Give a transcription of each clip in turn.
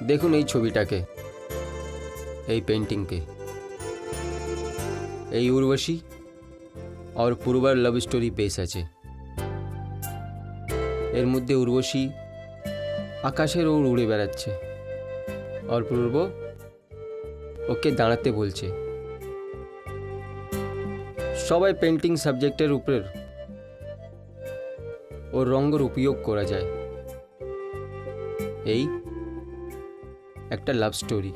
দেখুন এই ছবিটাকে, এই পেন্টিংকে, এই উর্বশী আর পূর্বার লাভ স্টোরি বেস আছে। এর মধ্যে উর্বশী আকাশের ওর উড়ে বেড়াচ্ছে আর পূর্ব ওকে দাঁড়াতে বলছে। সবাই পেন্টিং সাবজেক্টের উপর ওর রঙের উপয়োগ করা যায়। এই একটা লাভ স্টোরি।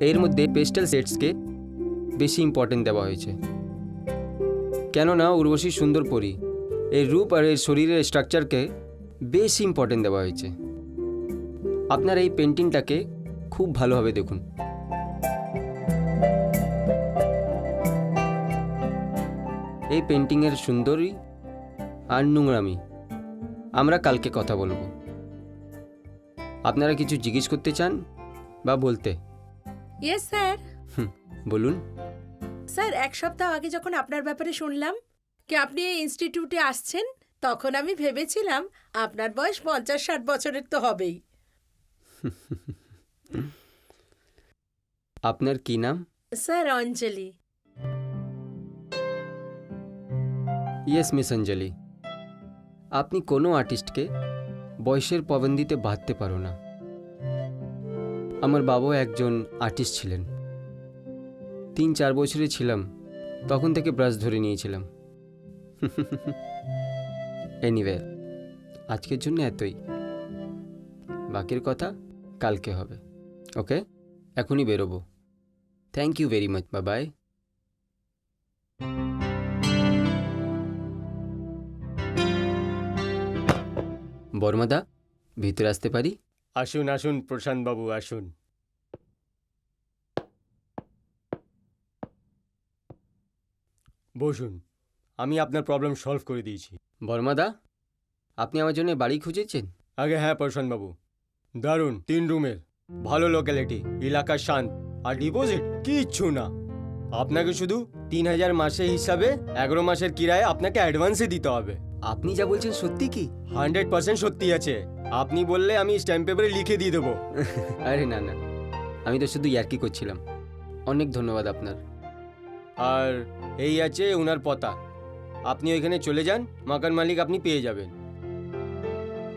এর মধ্যে পেস্টেল সেটসকে বেশি ইম্পর্টেন্ট দেওয়া হয়েছে, কেননা উর্বশী সুন্দর পরী, এর রূপ আর এর শরীরের স্ট্রাকচারকে বেশি ইম্পর্টেন্ট দেওয়া হয়েছে। আপনার এই পেন্টিংটাকে খুব ভালোভাবে দেখুন। এই পেন্টিংয়ের সুন্দরী আর নোংরামি আমরা কালকে কথা বলবো। আপনারা কিছু জিজ্ঞেস করতে চান বা বলতে? Yes sir. বলুন। স্যার, এক সপ্তাহ আগে যখন আপনার ব্যাপারে শুনলাম কি আপনি এই ইনস্টিটিউটে আসছেন, তখন আমি ভেবেছিলাম আপনার বয়স 50-60 বছরের তো হবেই। আপনার কি নাম? স্যার, অঞ্জলি। ইয়েস মিস অঞ্জলি, আপনি কোনো আর্টিস্টকে বয়সের পাবন্দিতে বাঁধতে পারো না। আমার বাবাও একজন আর্টিস্ট ছিলেন। 3-4 বছরে ছিলাম তখন থেকে ব্রাশ ধরে নিয়েছিলাম। এনিওয়ে, আজকের জন্য এতই, বাকির কথা কালকে হবে। ওকে, এখনই বেরোবো। Thank you very much, bye bye. বর্মাদা, ভিতরে আসতে পারি? আসুন আসুন প্রশান্ত বাবু, আসুন। বসুন, আমি আপনার প্রবলেম সলভ করে দিয়েছি। বর্মাদা, আপনি আমার জন্য বাড়ি খুঁজেছেন? আগে হ্যাঁ প্রশান্ত বাবু, দারুণ 3 রুমের, ভালো লোক্যালিটি, এলাকা শান্ত, আর ডিপোজিট কিচ্ছু না। আপনাকে শুধু 3000 মাসে হিসাবে 11 মাসের কিরায় আপনাকে অ্যাডভান্সে দিতে হবে। আপনি যা বলছেন সত্যি কি? 100% সত্যি আছে। আপনি বললে আমি স্ট্যাম্প পেপারে লিখে দিয়ে দেবো। আরে না না, আমি তো শুধু ইয়ার্কি করছিলাম। অনেক ধন্যবাদ আপনার। আর এই আছে ওনার পতা, আপনি ওইখানে চলে যান, মাকান মালিক আপনি পেয়ে যাবেন।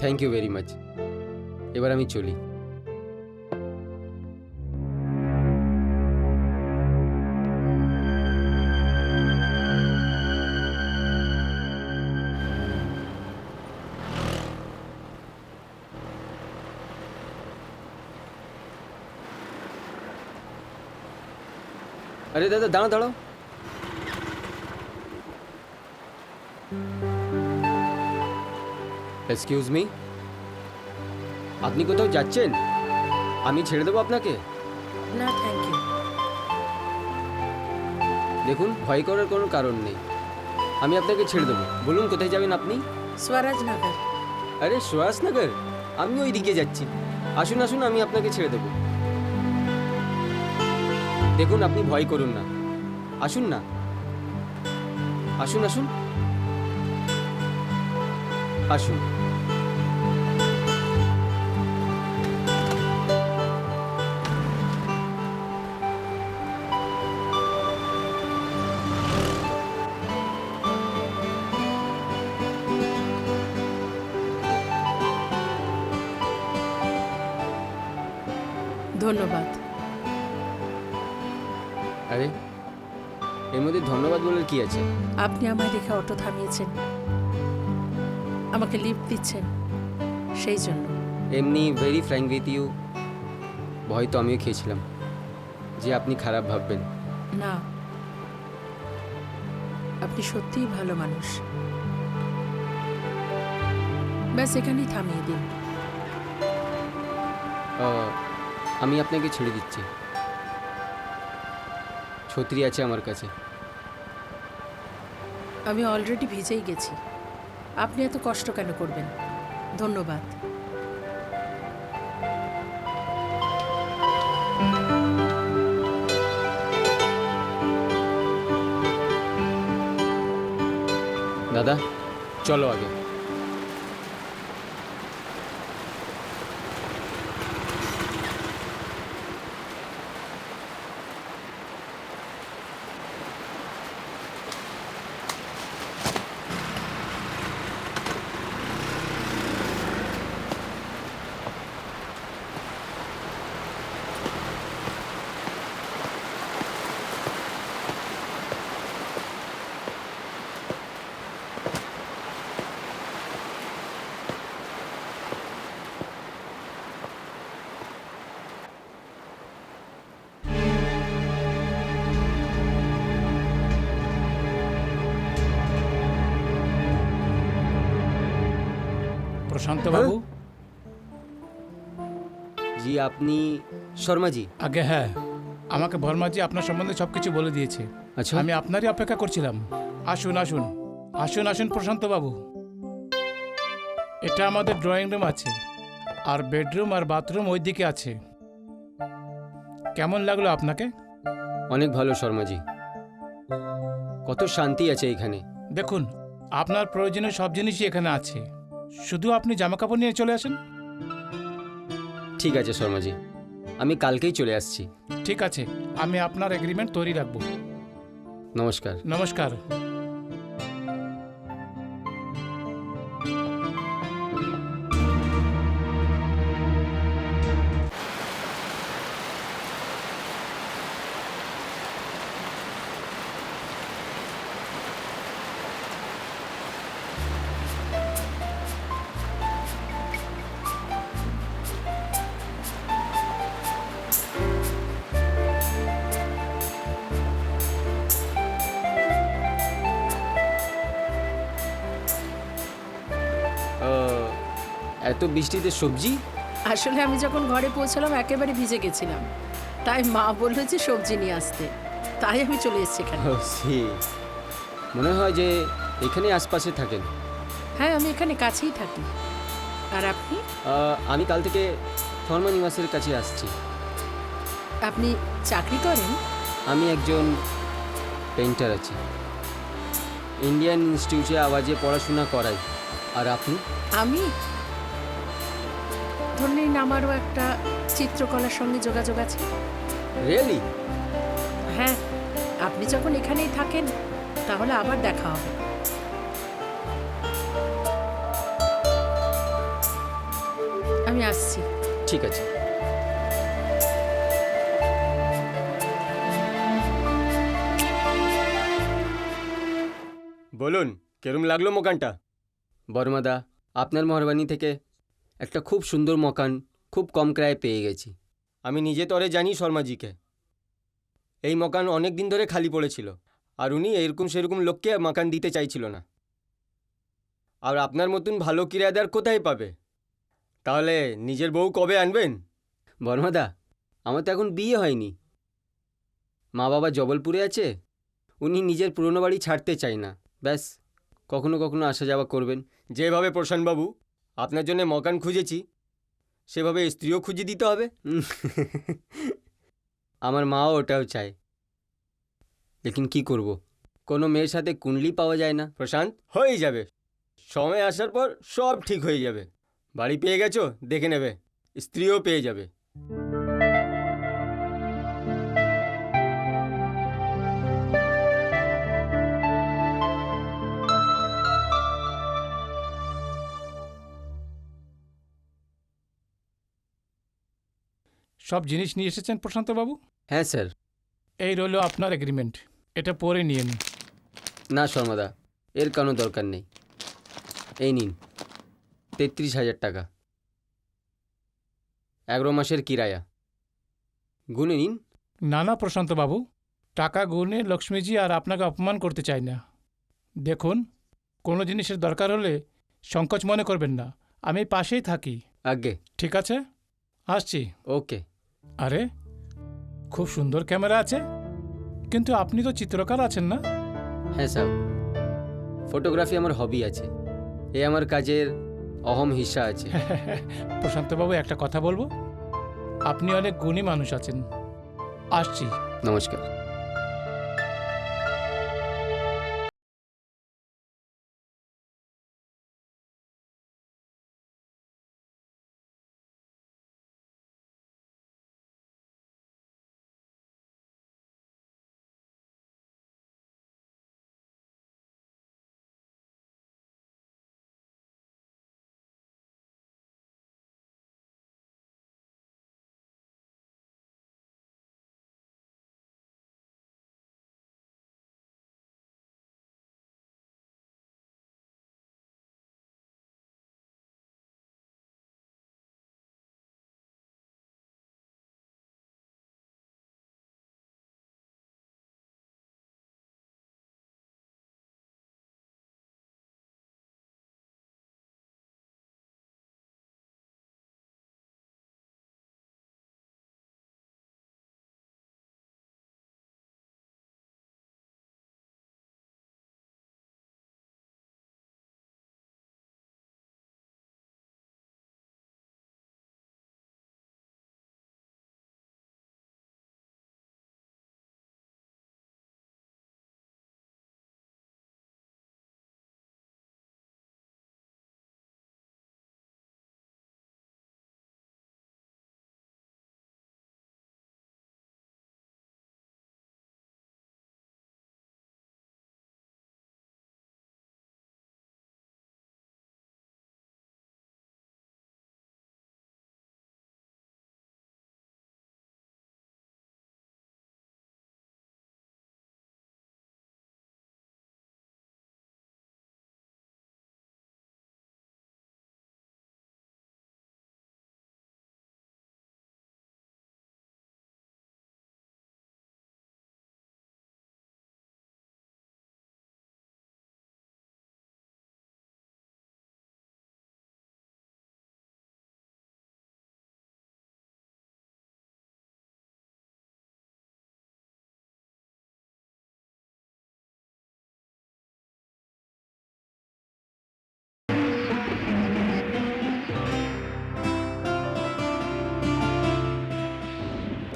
Thank you very much. এবার আমি চলি। আরে দাদা, দাঁড়াও দাঁড়াও। এক্সকিউজ মি, আপনি কোথাও যাচ্ছেন? আমি ছেড়ে দেবো আপনাকে? না, থ্যাংক ইউ। দেখুন, ভয় করার কোনো কারণ নেই, আমি আপনাকে ছেড়ে দেবো। বলুন কোথায় যাবেন আপনি? স্বরাজনগর। আরে সুহাসনগর, আমি ওই দিকে যাচ্ছি। আসুন আসুন, আমি আপনাকে ছেড়ে দেবো। দেখুন, আপনি ভয় করুন না, আসুন না, আসুন আসুন আসুন। ধন্যবাদ। আরে এর মধ্যে ধন্যবাদ বলার কি আছে? আপনি আমায় রেখে অটো থামিয়েছেন, আমাকে লিফট দিচ্ছেন, সেই জন্য। এমনি ভেরি ফ্র্যাঙ্ক উইথ ইউ, ভয় তো আমিও খেয়েছিলাম যে আপনি খারাপ ভাববেন। না, আপনি সত্যিই ভালো মানুষ। ব্যাস এখানেই থামিয়ে দিন। আমি আপনাকে ছেড়ে দিচ্ছি। ছত্রি আছে আমার কাছে। আমি অলরেডি ভিজেই গেছি, আপনি এত কষ্ট কেন করবেন? ধন্যবাদ। দাদা চলো আগে। প্রশান্ত বাবু। জি আপনি শর্মাজি? আগে হ্যাঁ, আমাকে বর্মাজি আপনার সম্বন্ধে সবকিছু বলে দিয়েছে। আচ্ছা। আমি আপনারই অপেক্ষা করছিলাম। আসুন আসুন আসুন আসুন প্রশান্ত বাবু। এটা আমাদের ড্রয়িং রুম আছে, আর বেডরুম আর বাথরুম ওই দিকে আছে। কেমন লাগলো আপনাকে? অনেক ভালো শর্মাজি, কত শান্তি আছে এখানে। দেখুন, আপনার প্রয়োজনীয় সব জিনিসই এখানে আছে, শুধু আপনি জামা কাপড় নিয়ে চলে আসেন। ঠিক আছে শর্মাজি, আমি কালকেই চলে আসছি। ঠিক আছে, আমি আপনার এগ্রিমেন্ট তৈরি রাখবো। নমস্কার। নমস্কার। এত বৃষ্টিতে সবজি? আসলে আমি যখন ঘরে পৌঁছালাম একেবারে ভিজে গেছিলাম, তাই মা বললো যে সবজি নিয়ে আসতে, তাই আমি চলে এসেছি এখানে। ও, সে মনে হয় যে এখানে আশপাশে থাকেন। হ্যাঁ, আমি এখানে কাছেই থাকি। আর আপনি? আমি কাল থেকে শর্মা নিবাসের কাছে আসছি। আপনি চাকরি করেন? আমি একজন পেইন্টার আছি, ইন্ডিয়ান ইনস্টিটিউটে আওয়াজে পড়াশোনা করাই। আর আপনি? আমি ধরে নিন আমারও একটা চিত্রকলার সঙ্গে যোগাযোগ আছে। রিয়েলি? হ্যাঁ, আপনি যখন এখানেই থাকেন তাহলে আবার দেখা হবে। আমি আসছি। ঠিক আছে। বলুন, কেরম লাগলো মকানটা? বর্মাদা, আপনার মেহরবানি থেকে একটা খুব সুন্দর মকান খুব কম ক্রায়ে পেয়ে গেছি। আমি নিজে তরে জানি শর্মাজিকে। এই মকান অনেক দিন ধরে খালি পড়েছিল, আর উনি এরকম সেরকম লোককে মকান দিতে চাইছিল না। আর আপনার মতন ভালো কিরায়দার কোথায় পাবে? তাহলে নিজের বউ কবে আনবেন? বর্মাদা, আমার তো এখন বিয়ে হয়নি, মা বাবা জবলপুরে আছে, উনি নিজের পুরনো বাড়ি ছাড়তে চাই না। ব্যাস, কখনো কখনো আসা যাওয়া করবেন। যেভাবে প্রশান্তবাবু আপনার জন্য মকান খুঁজেছি, সেভাবে স্ত্রীও খুঁজে দিতে হবে। আমার মাও ওটাও চায়, লেকিন কি করব, কোনো মেয়ের সাথে কুণ্ডলি পাওয়া যায় না। প্রশান্ত, হয়ে যাবে, সময় আসার পর সব ঠিক হয়ে যাবে। বাড়ি পেয়ে গেছো, দেখে নেবে, স্ত্রীও পেয়ে যাবে। সব জিনিস নিয়ে এসেছেন প্রশান্ত বাবু? হ্যাঁ স্যার। এই রইল আপনার এগ্রিমেন্ট, এটা পরে নিয়ে নিন। না শর্মাদা, এর কোনো দরকার নেই। এই নিন 33,000 টাকা, 11 মাসের কিরায়া, গুনে নিন। না না প্রশান্ত বাবু, টাকা গুনে লক্ষ্মীজি আর আপনাকে অপমান করতে চাই না। দেখুন, কোনো জিনিসের দরকার হলে সংকোচ মনে করবেন না, আমি পাশেই থাকি। আগে। ঠিক আছে, আসছি। ওকে। আরে, খুব সুন্দর ক্যামেরা আছে, কিন্তু আপনি তো চিত্রকার আছেন না? হ্যাঁ স্যার, ফটোগ্রাফি আমার হবি আছে, এ আমার কাজের অহম হিস্সা আছে। প্রশান্তবাবু, একটা কথা বলবো, আপনি অনেক গুণী মানুষ আছেন। আসছি। নমস্কার।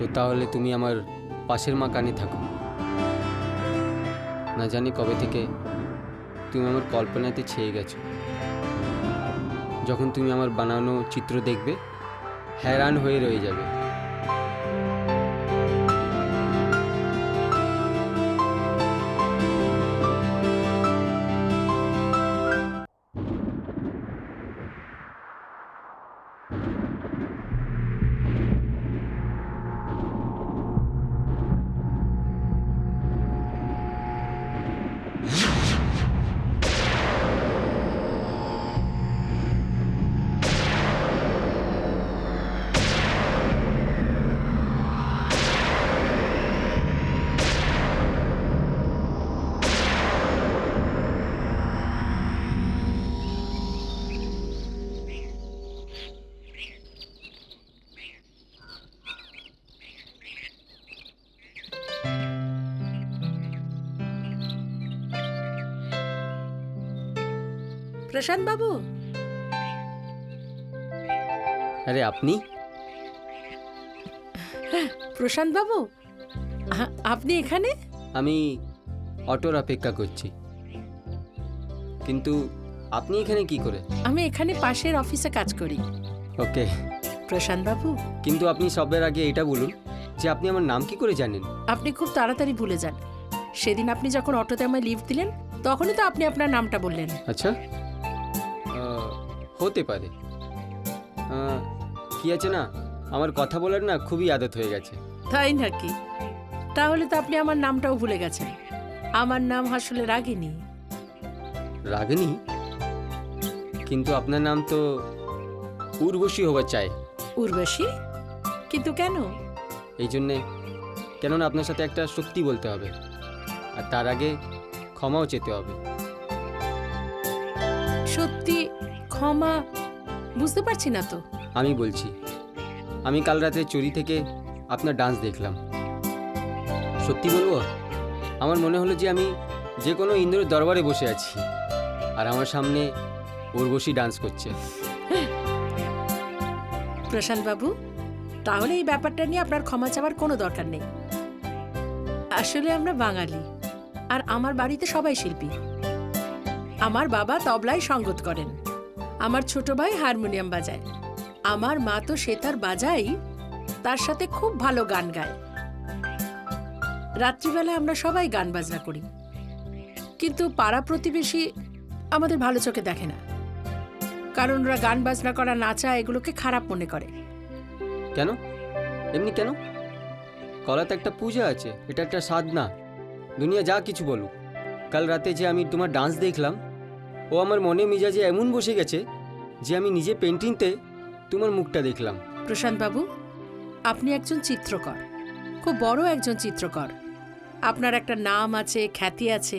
তো তাহলে তুমি আমার পাশের মাকানে থাকো। না জানি কবে থেকে তুমি আমার কল্পনাতে ছেয়ে গেছো। যখন তুমি আমার বানানো চিত্র দেখবে, हैरान হয়ে রয়ে যাবে। প্রশান্ত বাবু, আরে আপনি? প্রশান্ত বাবু, আপনি এখানে? আমি অটোর অপেক্ষা করছি। কিন্তু আপনি এখানে কি করে? আমি এখানে পাশের অফিসে কাজ করি। ওকে, প্রশান্ত বাবু, কিন্তু আপনি সবের আগে এটা বলুন যে আপনি আমার নাম কি করে জানেন? আপনি খুব তাড়াতাড়ি ভুলে যান। সেদিন আপনি যখন অটোতে আমায় লিফট দিলেন, তখনই তো আপনি আপনার নামটা বললেন। আচ্ছা, হতে পারে। কি আছে না, আমার কথা বলার না খুবই আদত হয়ে গেছে। তাই নাকি? তাহলে তো আপনি আমার নামটাও ভুলে গেছেন। আমার নাম আসলে রাগিনী। রাগিনী? কিন্তু আপনার নাম তো উর্বশী হবার চাই। উর্বশী? কিন্তু কেন? এই জন্যে, কেননা আপনার সাথে একটা সত্যি বলতে হবে, আর তার আগে ক্ষমাও চেতে হবে। সত্যি? ক্ষমা? বুঝতে পারছি না তো। আমি বলছি, আমি কাল রাতে চুরি থেকে আপনার ডান্স দেখলাম। সত্যি বলবো, আমার মনে হলো যে আমি যে কোনো ইন্দ্রের দরবারে বসে আছি, আর আমার সামনে উর্বশী ডান্স করছে। প্রশান্ত বাবু, তাহলে এই ব্যাপারটা নিয়ে আপনার ক্ষমা চাওয়ার কোনো দরকার নেই। আসলে আমরা বাঙালি, আর আমার বাড়িতে সবাই শিল্পী। আমার বাবা তবলায় সঙ্গত করেন, আমার ছোট ভাই হারমোনিয়াম বাজায়, আমার মা তো সেতার বাজাই, তার সাথে খুব ভালো গান গায়। রাত্রিবেলায় আমরা সবাই গান বাজনা করি, কিন্তু পাড়া প্রতিবেশী আমাদের ভালো চোখে দেখে না, কারণ ওরা গান বাজনা করা, নাচা এগুলোকে খারাপ মনে করে। কেন? এমনি কেন? কলাতে একটা পূজা আছে, এটা একটা সাধনা। দুনিয়া যা কিছু বলুক, কাল রাতে যে আমি তোমার ডান্স দেখলাম, ও আমার মনে মেজাজে এমন বসে গেছে যে আমি নিজে পেন্টিংতে তোমার মুখটা দেখলাম। প্রশান্ত বাবু, আপনি একজন চিত্রকর, খুব বড় একজন চিত্রকর। আপনার একটা নাম আছে, খ্যাতি আছে।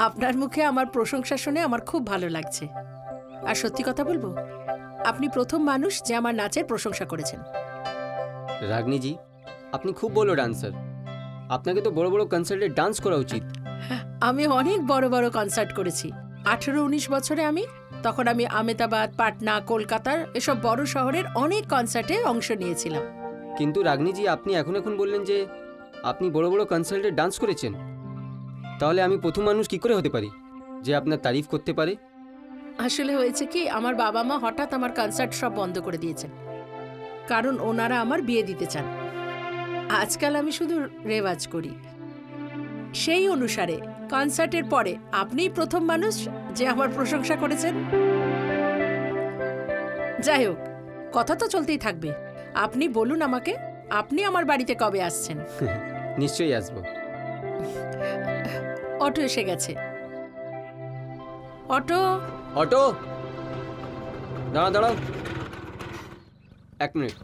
আপনার মুখে আমার প্রশংসা শুনে আমার খুব ভালো লাগছে। আর সত্যি কথা বলবো, আপনি প্রথম মানুষ যে আমার নাচের প্রশংসা করেছেন। রাগনিজি, আপনি খুব বড় ডান্সার, আপনাকে তো বড় বড় কনসার্টে ডান্স করা উচিত। আমি অনেক বড় বড় কনসার্ট করেছি। 18-19 বছরে তখন আমি আমেদাবাদ, পাটনা, কলকাতার এসব বড় শহরের অনেক কনসার্টে অংশ নিয়েছিলাম। কিন্তু রাগনিজি, আপনি এখন বললেন যে আপনি বড় বড় কনসার্টে ডান্স করেছেন, তাহলে আমি প্রথম মানুষ কি করে হতে পারি যে আপনার তারিফ করতে পারে? আসলে হয়েছে কি, আমার বাবা মা হঠাৎ আমার কনসার্ট সব বন্ধ করে দিয়েছেন, কারণ ওনারা আমার বিয়ে দিতে চান। আজকাল আমি শুধু রেওয়াজ করি। সেই অনুসারে কনসার্টের পরে আপনিই প্রথম মানুষ যে আমার প্রশংসা করেছেন। যাই হোক, কথা তো চলতেই থাকবে। আপনি বলুন আমাকে, আপনি আমার বাড়িতে কবে আসছেন? নিশ্চয়ই আসবো। অটো এসে গেছে। অটো, অটো, দাঁড়াও দাঁড়াও, 1 মিনিট।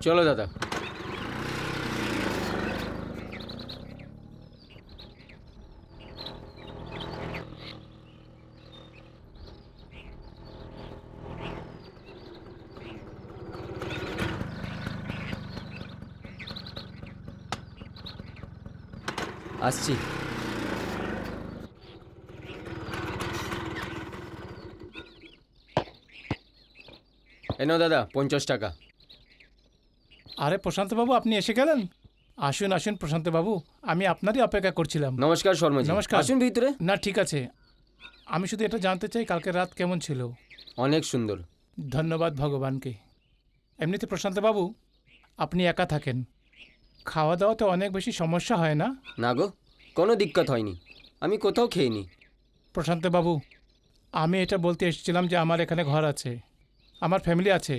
চলো দাদা। আসছি। নাও দাদা 50 টাকা। আরে প্রশান্তবাবু, আপনি এসে গেলেন? আসুন আসুন প্রশান্তবাবু, আমি আপনারই অপেক্ষা করছিলাম। নমস্কার শর্মাজি। নমস্কার। আসুন ভিতরে। না ঠিক আছে, আমি শুধু এটা জানতে চাই কালকে রাত কেমন ছিল। অনেক সুন্দর। ধন্যবাদ ভগবানকে। এমনিতে প্রশান্তবাবু, আপনি একা থাকেন, খাওয়া দাওয়াতে অনেক বেশি সমস্যা হয় না? না গো, কোনো দিক্কত হয়নি, আমি কোথাও খেয়ে প্রশান্তবাবু, আমি এটা বলতে এসেছিলাম যে আমার এখানে ঘর আছে, আমার ফ্যামিলি আছে,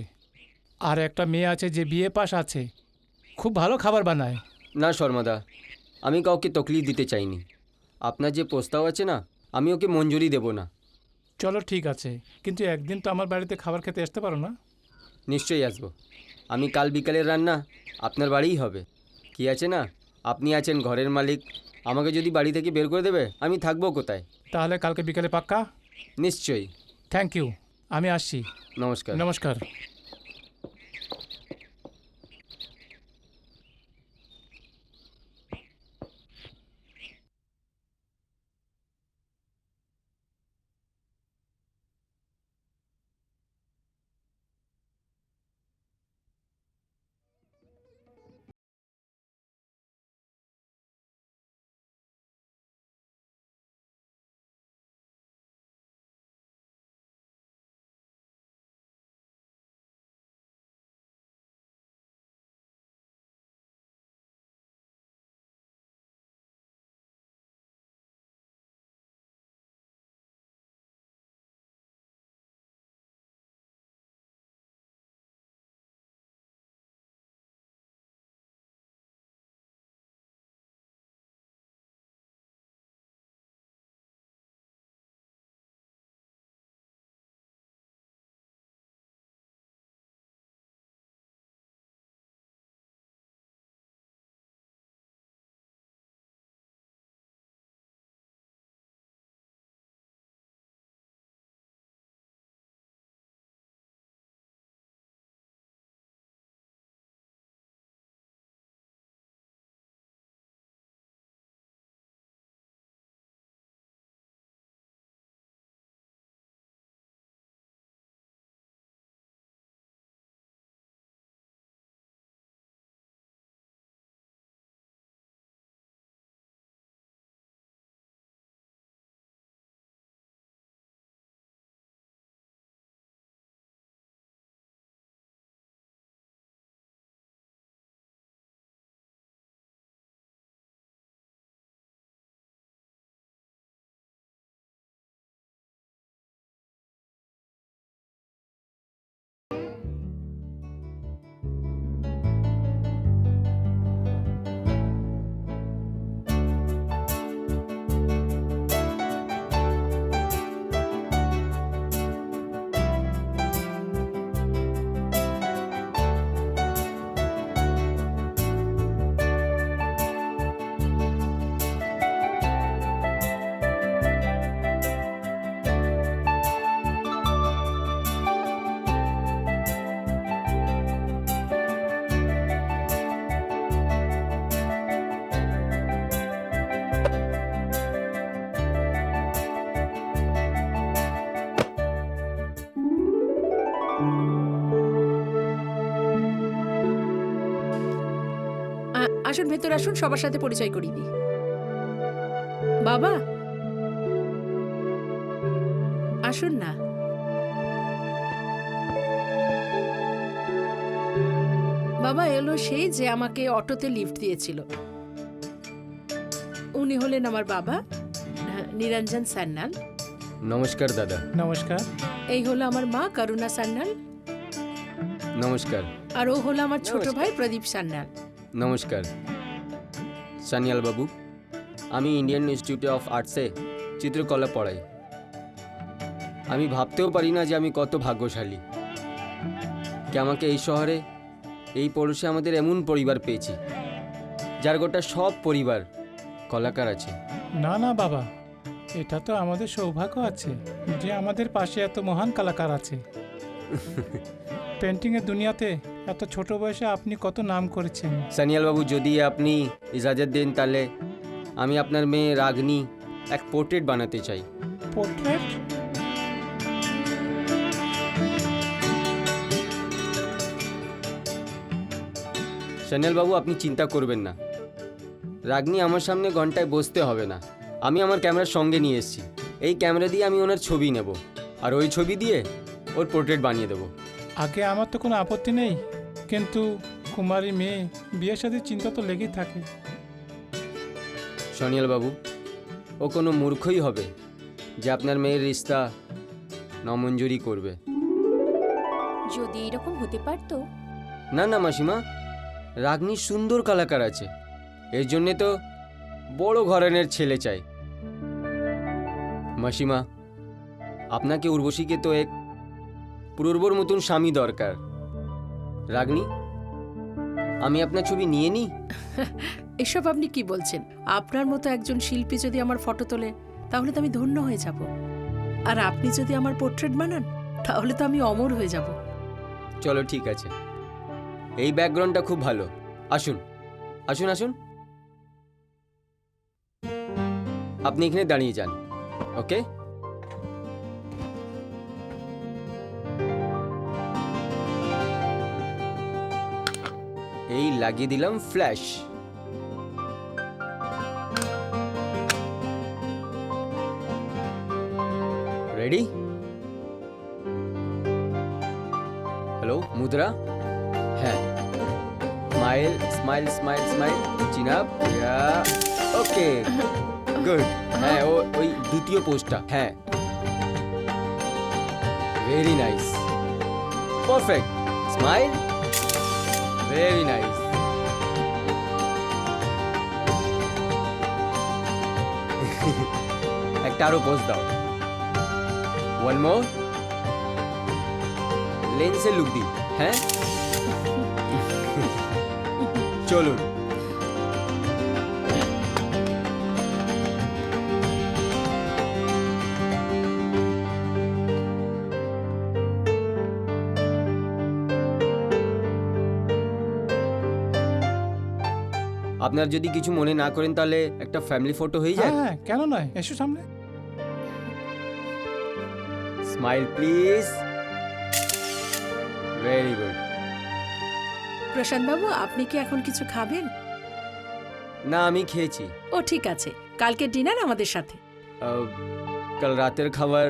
আর একটা মেয়ে আছে যে বিএ পাস আছে, খুব ভালো খাবার বানায়। না শর্মাদা, আমি কাউকে তকলিফ দিতে চাইনি। আপনার যে প্রস্তাব আছে না, আমি ওকে মঞ্জুরি দেব না। চলো ঠিক আছে, কিন্তু একদিন তো আমার বাড়িতে খাবার খেতে আসতে পারো না? নিশ্চয়ই আসবো। আমি কাল বিকালের রান্না আপনার বাড়িই হবে। কি আছে না, আপনি আছেন ঘরের মালিক, আমাকে যদি বাড়ি থেকে বের করে দেবে আমি থাকবো কোথায়? তাহলে কালকে বিকেলে পাক্কা? নিশ্চয়ই। থ্যাংক ইউ, আমি আসছি। নমস্কার। নমস্কার। আসুন ভেতরে আসুন, সবার সাথে পরিচয় করিয়ে দিই। বাবা আসুন না। বাবা এলো সেই যে আমাকে অটোতে লিফট দিয়েছিল। উনি হলেন আমার বাবা, নিরঞ্জন সান্যাল। নমস্কার দাদা। নমস্কার। এই হলো আমার মা করুণা সান্যাল, নমস্কার। আর ও হলো আমার ছোট ভাই প্রদীপ সান্যাল। নমস্কার সানিয়াল বাবু, আমি ইন্ডিয়ান ইনস্টিটিউট অফ আর্টসে চিত্রকলা পড়াই। আমি ভাবতেও পারি না যে আমি কত ভাগ্যশালী যে আমাকে এই শহরে, এই পড়োশে আমাদের এমন পরিবার পেয়েছি যার গোটা সব পরিবার কলাকার আছে। না না বাবা, এটা তো আমাদের সৌভাগ্য আছে যে আমাদের পাশে এত মহান কলাকার আছে। পেন্টিংয়ের দুনিয়াতে এত ছোট বয়সে আপনি কত নাম করেছেন। সানিয়াল বাবু, যদি আপনি ইজাজত দেন তাহলে আমি আপনার মেয়ে রাগনি এক পোর্ট্রেট বানাতে চাই। পোর্ট্রেট? বাবু, আপনি চিন্তা করবেন না। রাগনি আমার সামনে ঘন্টায় বসতে হবে না। আমি আমার ক্যামেরার সঙ্গে নিয়ে এসেছি। এই ক্যামেরা দিয়ে আমি ওনার ছবি নেব, আর ওই ছবি দিয়ে ওর পোর্ট্রেট বানিয়ে দেবো। আগে আমার তো কোনো আপত্তি নেই, কিন্তু কুমারী মেয়ে, বিয়ের সাথে চিন্তা তো লেগেই থাকে। সনিয়াল বাবু, ও কোনো মূর্খই হবে যে আপনার মেয়ের রিশতা নামঞ্জুরি করবে। যদি এরকম হতে পারতো। না না মাসিমা, রাগনি সুন্দর কলাকার আছে, এর জন্যে তো বড় ঘরানের ছেলে চাই। মাসিমা, আপনাকে উর্বশীকে তো এক পূর্বর মতন স্বামী দরকার। রাগনি, আমি আপনার ছবি নিয়ে নিই? এসব আপনি কি বলছেন? আপনার মতো একজন শিল্পী যদি আমার ফটো তোলে তাহলে তো আমি ধন্য হয়ে যাব, আর আপনি যদি আমার পোর্ট্রেট বানান তাহলে তো আমি অমর হয়ে যাব। চলো ঠিক আছে, এই ব্যাকগ্রাউন্ডটা খুব ভালো। আসুন আসুন আসুন, আপনি এখানে দাঁড়িয়ে যান। ওকে, এই লাগিয়ে দিলাম ফ্ল্যাশ। রেডি? হ্যালো মুদ্রা, হ্যাঁ, স্মাইল স্মাইল স্মাইল স্মাইল, চিন আপ, ওকে গুড। হ্যাঁ, ওই দ্বিতীয় পোস্টটা, হ্যাঁ, very nice, perfect, smile, very nice. একটা আরো পোস্ট দাও, ওয়ান মোর, লেন্সে লুক দি, হ্যাঁ। চলুন, আপনার যদি কিছু মনে না করেন তাহলে একটা ফ্যামিলি ফটো হয়ে হ্যাঁ যায়। হ্যাঁ, কেন নয়, এসো সামনে। Smile please, very good. Prashanta babu, আপনি কি এখন কিছু খাবেন? না, আমি খেয়েছি। ও ঠিক আছে, কালকে ডিনার আমাদের সাথে। কাল রাতের খাবার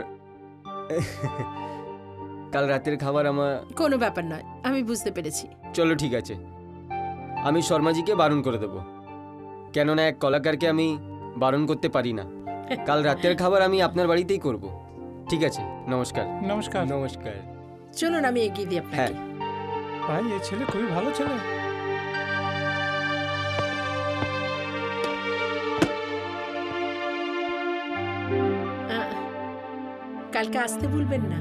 কাল রাতের খাবার আমার। কোনো ব্যাপার নয়, আমি বুঝতে পেরেছি। চলো ঠিক আছে, আমি শর্মাজিকে বারণ করে দেবো, কেননা এক কলাকারকে আমি বারণ করতে পারি না। কাল রাতের খাবার আমি আপনার বাড়িতেই করব। ঠিক আছে, নমস্কার। নমস্কার। নমস্কার। চলুন আমি এগিয়ে দিই হ্যাঁ, আপনাকে। ভাই, এই ছেলে খুবই ভালো ছেলে। কালকে আসতে ভুলবেন না।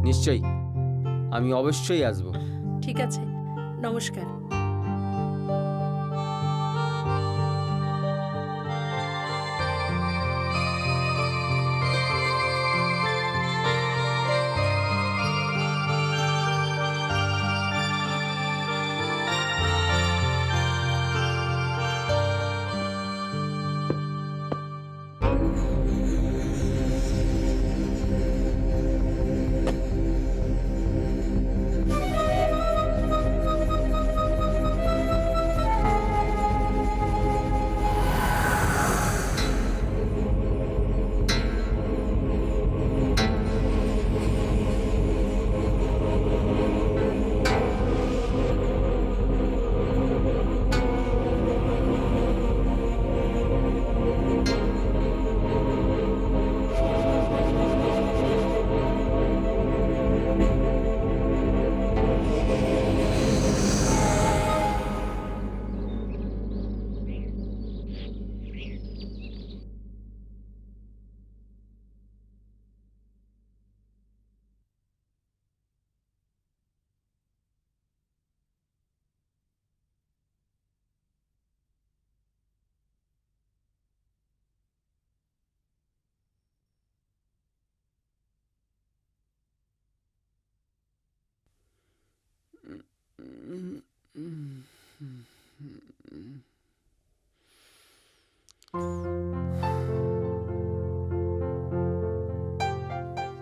নিশ্চয়ই, আমি অবশ্যই আসবো। ঠিক আছে, নমস্কার।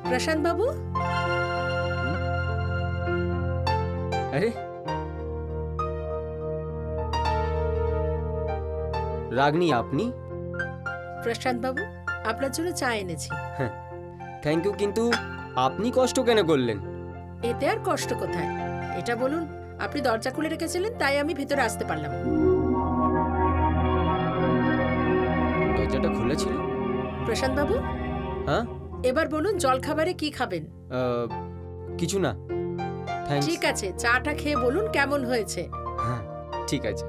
প্রশান্ত বাবু, আরে রাগনি আপনি? প্রশান্ত বাবু, আপনার জন্য চা এনেছি। থ্যাংক ইউ, কিন্তু আপনি কষ্ট কেন করলেন? এতে আর কষ্ট কোথায়, এটা বলুন। আপনি দরজা খুলে রেখেছিলেন, তাই আমি ভেতরে আসতে পারলাম। দরজাটা খোলা ছিল? প্রশান্ত বাবু, হ্যাঁ, এবার বলুন জলখাবারে কি খাবেন? কিছু না, থ্যাঙ্কস। ঠিক আছে, চাটা খেয়ে বলুন কেমন হয়েছে। হ্যাঁ, ঠিক আছে।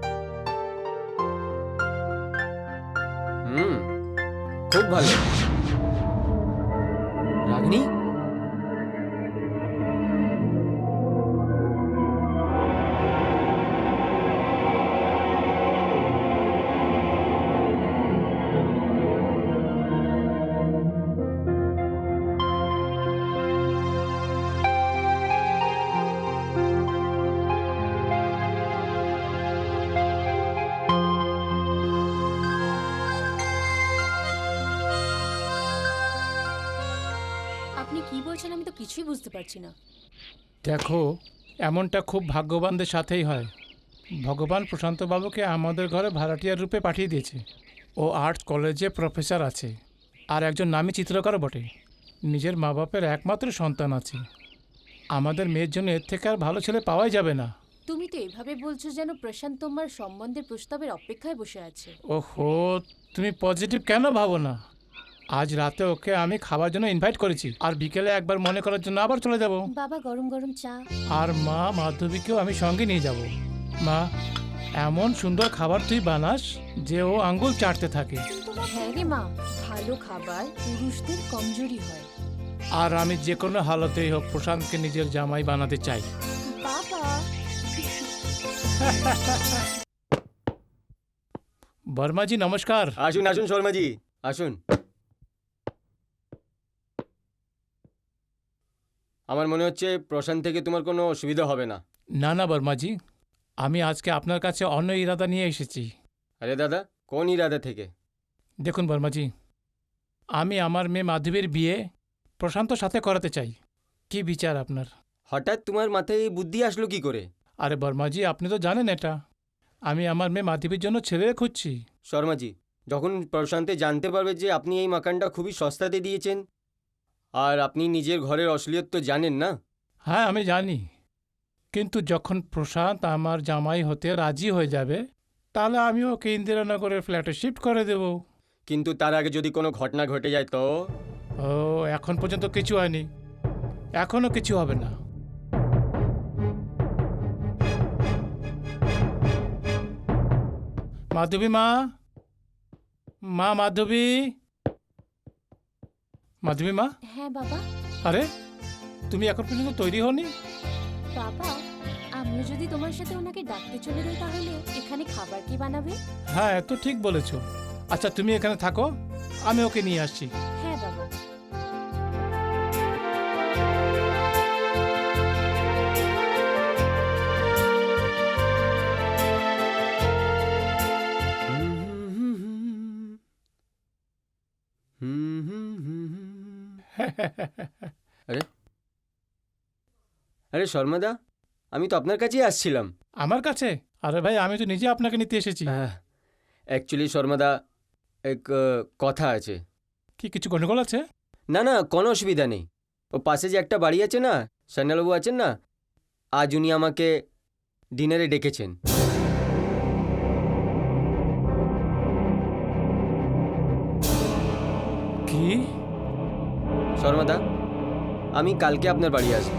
খুব ভালো। রাগনি, আপনি কি বলছেন আমি তো কিছুই বুঝতে পারছি না। দেখো, এমনটা খুব ভাগ্যবানদের সাথেই হয়। ভগবান প্রশান্তবাবুকে আমাদের ঘরে ভাড়াটিয়ার রূপে পাঠিয়ে দিয়েছে। ও আর্টস কলেজে প্রফেসর আছে আর একজন নামী চিত্রকারও বটে। নিজের মা বাপের একমাত্র সন্তান আছে। আমাদের মেয়ের জন্য এর থেকে আর ভালো ছেলে পাওয়াই যাবে না। তুমি তো এভাবে বলছো যেন প্রশান্ত তোমার সম্বন্ধের প্রস্তাবের অপেক্ষায় বসে আছে। ওহো, তুমি পজিটিভ কেন ভাবো না? আজ রাতে ওকে আমি খাবার জন্য ইনভাইট করেছি, আর বিকেলে একবার মনে করার জন্য আবার চলে যাব। বাবা গরম গরম চা। আর মা মাধবীকেও আমি সঙ্গে নিয়ে যাব। মা, এমন সুন্দর খাবার তুই বানাস যে ও আঙ্গুল চাটতে থাকে। হ্যাঁ রে মা, ভালো খাবার পুরুষদের কমজোরি হয়। আর আমি যে কোনো হালতেই হোক প্রশান্তকে নিজের জামাই বানাতে চাই। বাবা বর্মাজি নমস্কার। আসুন আসুন শর্মাজি, আসুন। আমার মনে হচ্ছে প্রশান্ত থেকে তোমার কোনো অসুবিধা হবে না। না না বর্মাজি, আমি আজকে আপনার কাছে অন্য ইরাদা নিয়ে এসেছি। আরে দাদা, কোন ইরাদা থেকে? দেখুন বর্মাজি, আমি আমার মেয়ে মাধবীর বিয়ে প্রশান্তর সাথে করাতে চাই। কি বিচার আপনার? হঠাৎ তোমার মাথায় এই বুদ্ধি আসলো কি করে? আরে বর্মাজি, আপনি তো জানেন এটা। আমি আমার মেয়ে মাধবীর জন্য ছেলে খুঁজছি। শর্মাজি, যখন প্রশান্তে জানতে পারবে যে আপনি এই মাকানটা খুবই সস্তাতে দিয়েছেন, আর আপনি নিজের ঘরের অশ্লীলত্ব জানেন না। হ্যাঁ, আমি জানি, কিন্তু যখন প্রশান্ত আমার জামাই হতে রাজি হয়ে যাবে, তাহলে আমি ওকে ইন্দিরানগরের ফ্ল্যাটে শিফট করে দেব। কিন্তু তার আগে যদি কোনো ঘটনা ঘটে যায় তো? ও, এখন পর্যন্ত কিছু হয়নি, এখনো কিছু হবে না। মাধবী মা, মা মাধবী, মাধবী মা। হ্যাঁ বাবা। আরে, তুমি এখন পর্যন্ত তৈরি হওনি? বাবা, আমিও যদি তোমার সাথে ওনাকে ডাকতে চলে যাই তাহলে এখানে খাবার কি বানাবে? হ্যাঁ, এত ঠিক বলেছো। আচ্ছা, তুমি এখানে থাকো, আমি ওকে নিয়ে আসছি। হ্যাঁ বাবা। আরে শর্মাদা, আমি তো আপনার কাছেই আসছিলাম। আমার কাছে? আরে ভাই, আমি তো নিজে আপনাকে নিতে এসেছি। অ্যাকচুয়ালি শর্মাদা, এক কথা আছে। কি কিছু গন্ডগোল আছে? না না, কোনো অসুবিধা নেই। ও পাশে যে একটা বাড়ি আছে না, সান্যালবাবু আছেন না, আজ উনি আমাকে ডিনারে ডেকেছেন। কি? শর্মাদা, আমি কালকে আপনার বাড়ি আসবো,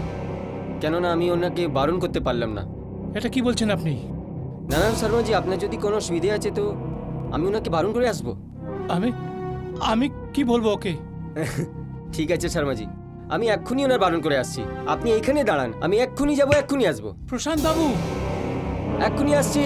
কেননা আমি ওনাকে বারণ করতে পারলাম না। এটা কি বলছেন আপনি? না না শর্মাজি, আপনার যদি কোনো সুবিধে আছে তো আমি ওনাকে বারণ করে আসবো। আমি আমি কি বলবো ওকে? ঠিক আছে শর্মাজি, আমি এক্ষুনি ওনার বারণ করে আসছি। আপনি এইখানে দাঁড়ান, আমি এক্ষুনি যাবো, এক্ষুনি আসবো। প্রশান্ত বাবু, এক্ষুনি আসছি।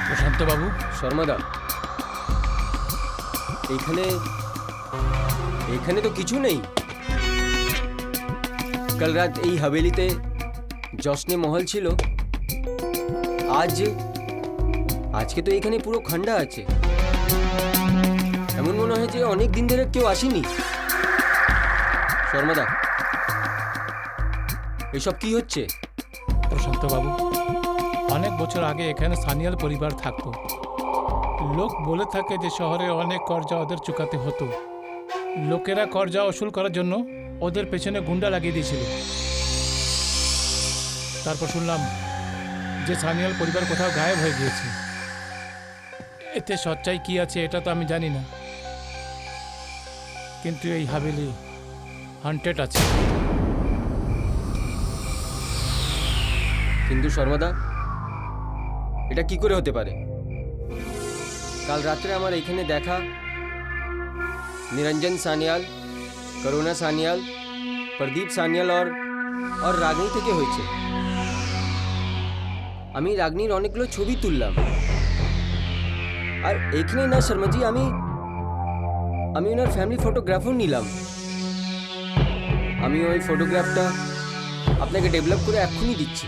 প্রশান্তবাবু, শর্মাদা, এখানে এখানে তো কিছু নেই। কাল রাত এই হাভেলিতে জশ্নে মহল ছিল, আজকে তো এখানে পুরো খান্ডা আছে। এমন মনে হয় যে অনেক দিন ধরে কেউ আসেনি। শর্মাদা, এসব কি হচ্ছে? প্রশান্তবাবু, অনেক বছর আগে এখানে সানিয়াল পরিবার থাকতো। লোক বলে থাকে যে শহরে অনেক কর্জা ওদের চুকাতে হতো। লোকেরা কর্জা ওসুল করার জন্য ওদের পেছনে গুন্ডা লাগিয়ে দিয়েছিল। তারপর শুনলাম যে সানিয়াল পরিবার কোথাও গায়েব হয়ে গিয়েছে। এতে সচ্চাই কি আছে এটা তো আমি জানি না, কিন্তু এই হাভেলি হান্টেড আছে। কিন্তু শর্মাদা, এটা কি করে হতে পারে? কাল রাত্রে আমার এখানে দেখা निरंजन सान्याल, करुणा सान्याल, प्रदीप सान्याल और রাগনি থেকে হয়েছে। আমি রাগনির অনেকগুলো ছবি তুললাম। আর এখানে না শর্মাজি, আমি ওনার ফ্যামিলি ফটোগ্রাফও নিলাম। আমি ওই ফটোগ্রাফটা আপনাকে ডেভেলপ করে এক্ষুনি দিচ্ছি।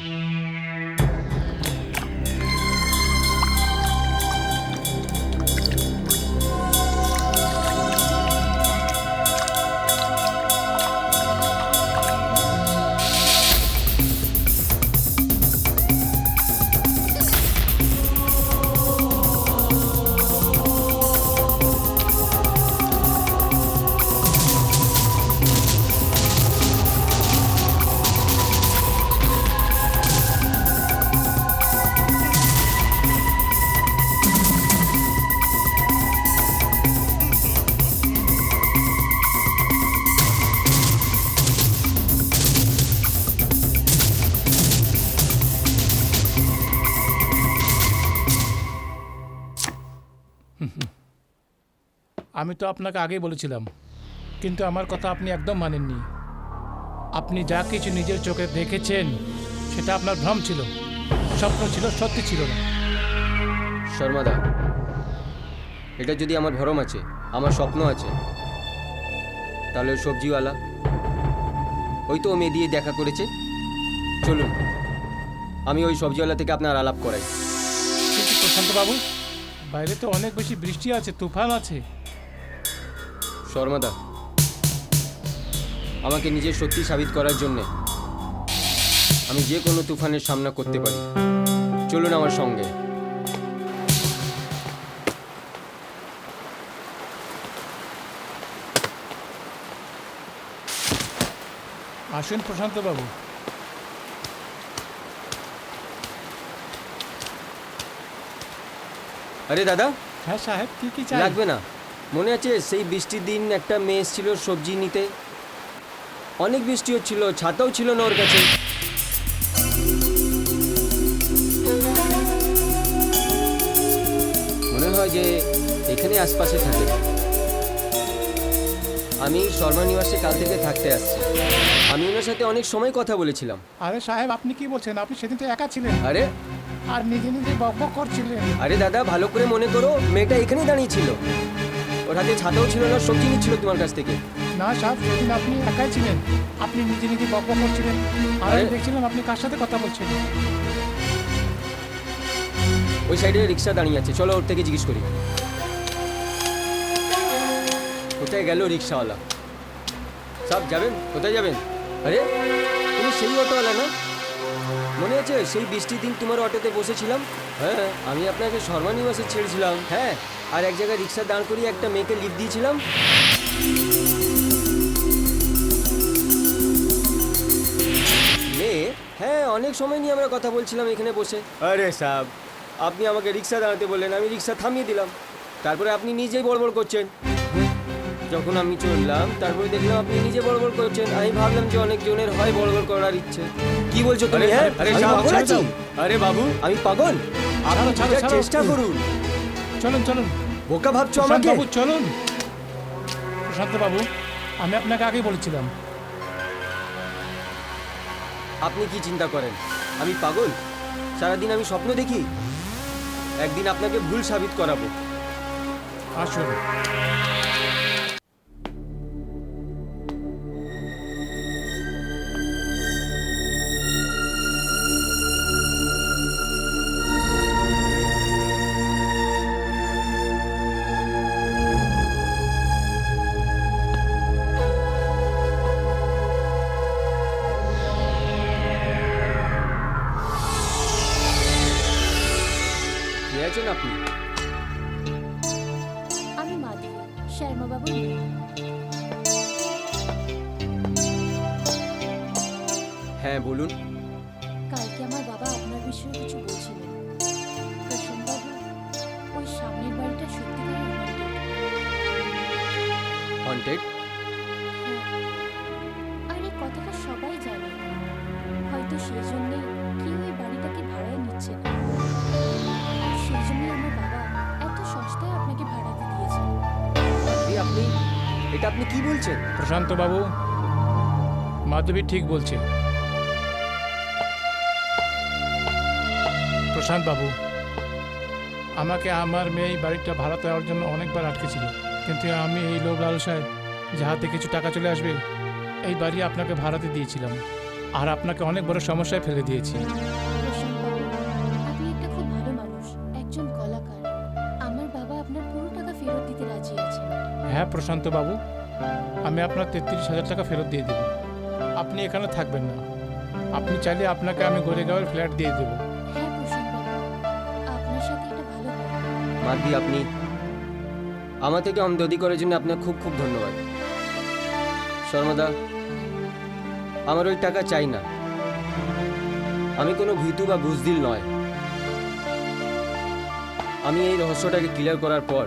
আমি তো আপনাকে আগেই বলেছিলাম, কিন্তু আমার কথা আপনি একদম মানেননি। আপনি যা কিছু নিজের চোখে দেখেছেন সেটা আপনার ভ্রম ছিল, স্বপ্ন ছিল, সত্যি ছিল না। শর্মাদা, এটা যদি আমার ভরম আছে, আমার স্বপ্ন আছে, তাহলে ওই সবজিওয়ালা, ওই তো ও মেয়ে দিয়ে দেখা করেছে। চলুন, আমি ওই সবজিওয়ালা থেকে আপনার আলাপ করাই। কিন্তু প্রশান্তবাবু, বাইরে তো অনেক বেশি বৃষ্টি আছে, তুফান আছে। শর্মাদা, আমাকে নিজের সত্যি সাবিত করার জন্যে আমি যে কোনো তুফানের সামনা করতে পারি। চলুন আমার সঙ্গে। আসুন প্রশান্তবাবু। আরে দাদা, হ্যাঁ সাহেব, কি কি চাই? লাগবে না। মনে আছে সেই বৃষ্টির দিন একটা মেয়ে এসেছিল সবজি নিতে? অনেক বৃষ্টি হচ্ছিল, ছাতাও ছিল না ওর কাছে। মনে হয় যে এখানে আশপাশে থাকে। আমি শর্মা নিবাসে কাল থেকে থাকতে আসছি। আমি ওনার সাথে অনেক সময় কথা বলেছিলাম। আরে সাহেব, আপনি কি বলছেন? আপনি সেদিন তো একা ছিলেন আরে আর নিজে নিজে বকবক করছিলেন। আরে দাদা, ভালো করে মনে করো, মেয়েটা এখানেই দাঁড়িয়ে ছিল, ওর হাতে ছাতাও ছিল না, সবজি নিচ্ছিল তোমার কাছ থেকে। না সাহেব, সেদিন আপনি একাই ছিলেন, আপনি নিজে নিজে বকবক করছিলেন, আর আমি আরে- দেখছিলাম আপনি কার সাথে কথা বলছেন। ওই সাইডে রিক্সা দাঁড়িয়ে আছে, চলো ওর থেকে জিজ্ঞেস করি। কোথায় গেল রিক্সাওয়ালা? সব যাবেন? কোথায় যাবেন? আরে তুমি সেই অটোওয়ালা না? মনে আছে সেই বৃষ্টির দিন তোমার অটোতে বসেছিলাম? হ্যাঁ, আমি আপনাকে শর্মা নিবাসে ছেড়েছিলাম। হ্যাঁ, আর এক জায়গায় রিক্সা দাঁড় করিয়ে একটা মেয়েকে লিফট দিয়েছিলাম। মেয়ে? হ্যাঁ, অনেক সময় নিয়ে আমরা কথা বলছিলাম এখানে বসে। আরে সাহেব, আপনি আমাকে রিক্সা দাঁড়াতে বললেন, আমি রিক্সা থামিয়ে দিলাম, তারপরে আপনি নিজেই বড়বড় করছেন। যখন আমি চললাম তারপরে দেখলাম আপনি নিজে বড়বড় করছেন। আমি ভাবলাম যে অনেক জনের হয় বড়বড় করার ইচ্ছে। কি বলছো তুমি? হ্যাঁ, আরে আমি সাহেব, পাগল ছেড়ে আছি? দাও। আরে বাবু, আমি পাগল? আপনি ছাড়ো, বোঝার ছাড়ো। চেষ্টা করুন। চলুন চলুন বোকা ভাবছো প্রশান্ত আমাকে? বাবু, চলুন। প্রশান্ত বাবু, আমি আপনাকে আগেই বলেছিলাম। আপনি কি চিন্তা করেন আমি পাগল? সারাদিন আমি স্বপ্ন দেখি। একদিন আপনাকে ভুল সাবিত করাবো। আসুন। কে আছেন আপনি? আমি মাধবী, শর্মা বাবুর মেয়ে। হ্যাঁ বলুন। কালকে আমার বাবা আপনার বিষয়ে কিছু বলছিলেন। প্রশান্ত বাবু, ওই সামনের বাড়িটা সত্যিকারের হন্টেড? হ্যাঁ, আর এই কথাটা সবাই জানে। হয়তো সেই জন্যে কেউ এই বাড়িটাকে ভাড়ায় নিচ্ছে না। আর সেই জন্যই আমার বাবা এত সস্তায় আপনাকে ভাড়াতে দিয়েছে। আপনি এটা আপনি কি বলছেন? প্রশান্ত বাবু, মাধবী ঠিক বলছে। প্রশান্ত বাবু, আমাকে আমার মেয়ে এই বাড়িটা ভাড়া দেওয়ার জন্য অনেকবার আটকেছিল, কিন্তু আমি এই লোভ লালসায় যাহাতে কিছু টাকা চলে আসবে এই বাড়ি আপনাকে ভাড়াতে দিয়েছিলাম, আর আপনাকে অনেক বড় সমস্যায় ফেলে দিয়েছি। প্রশান্ত বাবু, আপনি একটা খুব ভালো মানুষ, একজন কলাকার। আমার বাবা আপনার পুরো টাকা ফেরত দিতে রাজি আছে। হ্যাঁ প্রশান্ত বাবু, আমি আপনার 33,000 টাকা ফেরত দিয়ে দেব। আপনি এখানে থাকবেন না, আপনি চাইলে আপনাকে আমি গোরেগাঁওয়ের ফ্ল্যাট দিয়ে দেবো। হ্যাঁ প্রশান্ত বাবু, আপনার সাথে এটা ভালো হয়। মাধবী, আপনি আমার থেকে আমদাদি করার জন্য আপনার খুব খুব ধন্যবাদ। শর্মাদা, আমার ওই টাকা চাই না। আমি কোনো ভীতু বা বুজদিল নয়। আমি এই রহস্যটাকে ক্লিয়ার করার পর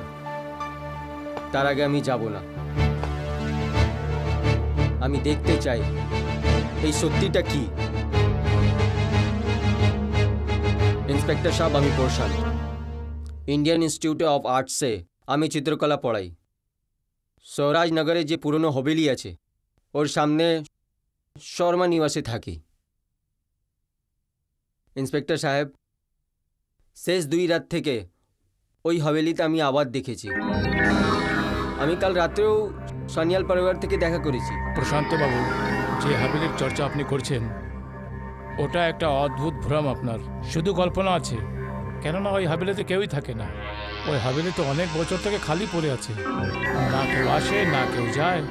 তার আগে আমি যাব না। আমি দেখতে চাই এই সত্যিটা কি। ইন্সপেক্টর সাহেব, আমি প্রশান্ত, ইন্ডিয়ান ইনস্টিটিউট অফ আর্টসে আমি চিত্রকলা পড়াই। স্বরাজনগরে যে পুরনো হবেলি আছে ওর সামনে শর্মা নিবাসে থাকি। ইন্সপেক্টর সাহেব, শেষ 2 রাত থেকে ওই হবেলিতে আমি আবার দেখেছি। আমি কাল রাত্রেও সানিয়াল পরিবার থেকে দেখা করেছি। প্রশান্ত বাবু, যে হাবিলির চর্চা আপনি করছেন ওটা একটা অদ্ভুত ভ্রম আপনার। শুধু কল্পনা আছে, কেননা ওই হাবিলিতে কেউই থাকে না। ওই হাবিলি তো অনেক বছর থেকে খালি পড়ে আছে, না কেউ আসে না কেউ যায়।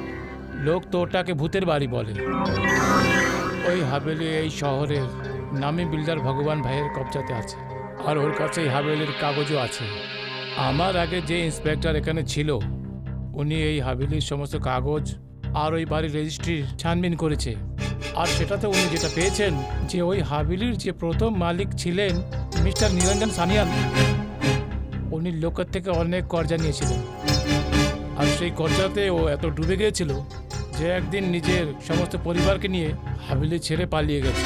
লোক তো ওটাকে ভূতের বাড়ি বলে। ওই হাবিলি এই শহরের নামী বিল্ডার ভগবান ভাইয়ের কবজাতে আছে, আর ওর কাছে এই হাবিলির কাগজও আছে। আমার আগে যে ইন্সপেক্টর এখানে ছিল উনি এই হাবিলির সমস্ত কাগজ আর ওই বাড়ির রেজিস্ট্রি ছানবিন করেছে, আর সেটাতে উনি যেটা পেয়েছেন যে ওই হাবিলির যে প্রথম মালিক ছিলেন মিস্টার নিরঞ্জন সানিয়াল, উনি লোকের থেকে অনেক কর্জা নিয়েছিলেন। আর সেই কর্জাতে ও এত ডুবে গিয়েছিল যে একদিন নিজের সমস্ত পরিবারকে নিয়ে হাবিলি ছেড়ে পালিয়ে গেছে।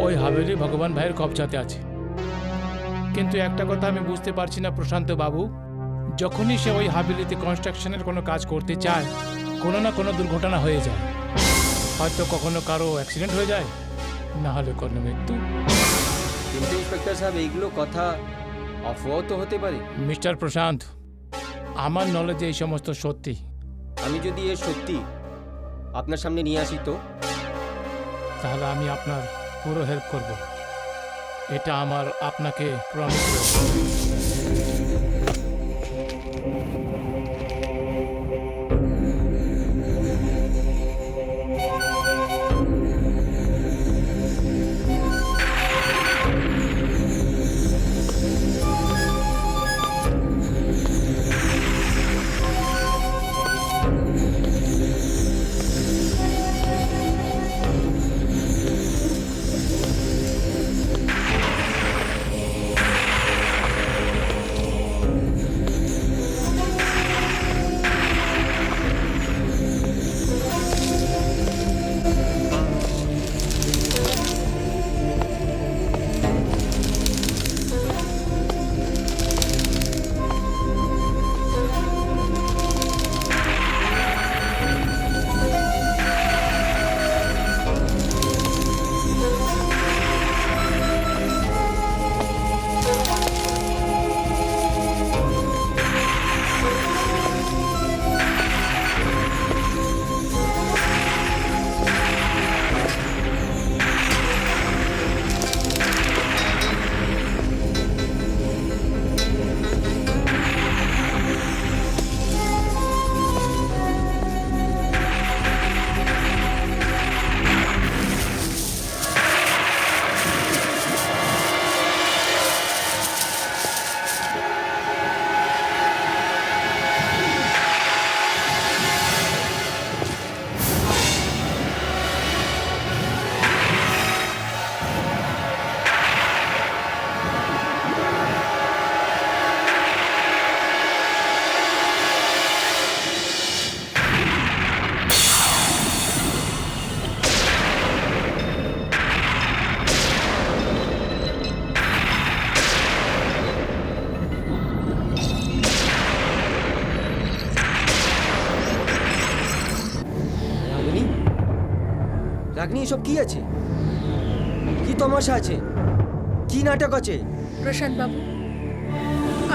ওই হাবিলি ভগবান ভাইয়ের কবজাতে আছে। কিন্তু একটা কথা আমি বুঝতে পারছি না প্রশান্ত বাবু, যখনই সে ওই হাবিলিতে কনস্ট্রাকশনের কোনো কাজ করতে চায় কোনো না কোনো দুর্ঘটনা হয়ে যায়। হয়তো কখনো কারো অ্যাক্সিডেন্ট হয়ে যায়, না হলে কোনো মৃত্যু। কিন্তু ইন্সপেক্টর সাহেব এইগুলো কথা অফওয়াও তো হতে পারে। মিস্টার প্রশান্ত, আমার নলেজে এই সমস্ত সত্যি। আমি যদি এর সত্যি আপনার সামনে নিয়ে আসি তো? তাহলে আমি আপনার পুরো হেল্প করব, এটা আমার আপনাকে প্রমিস। রাগিনী, রাগিনী, এসব কি আছে? কি তমাশা আছে? কি নাটক আছে? প্রশান্ত বাবু,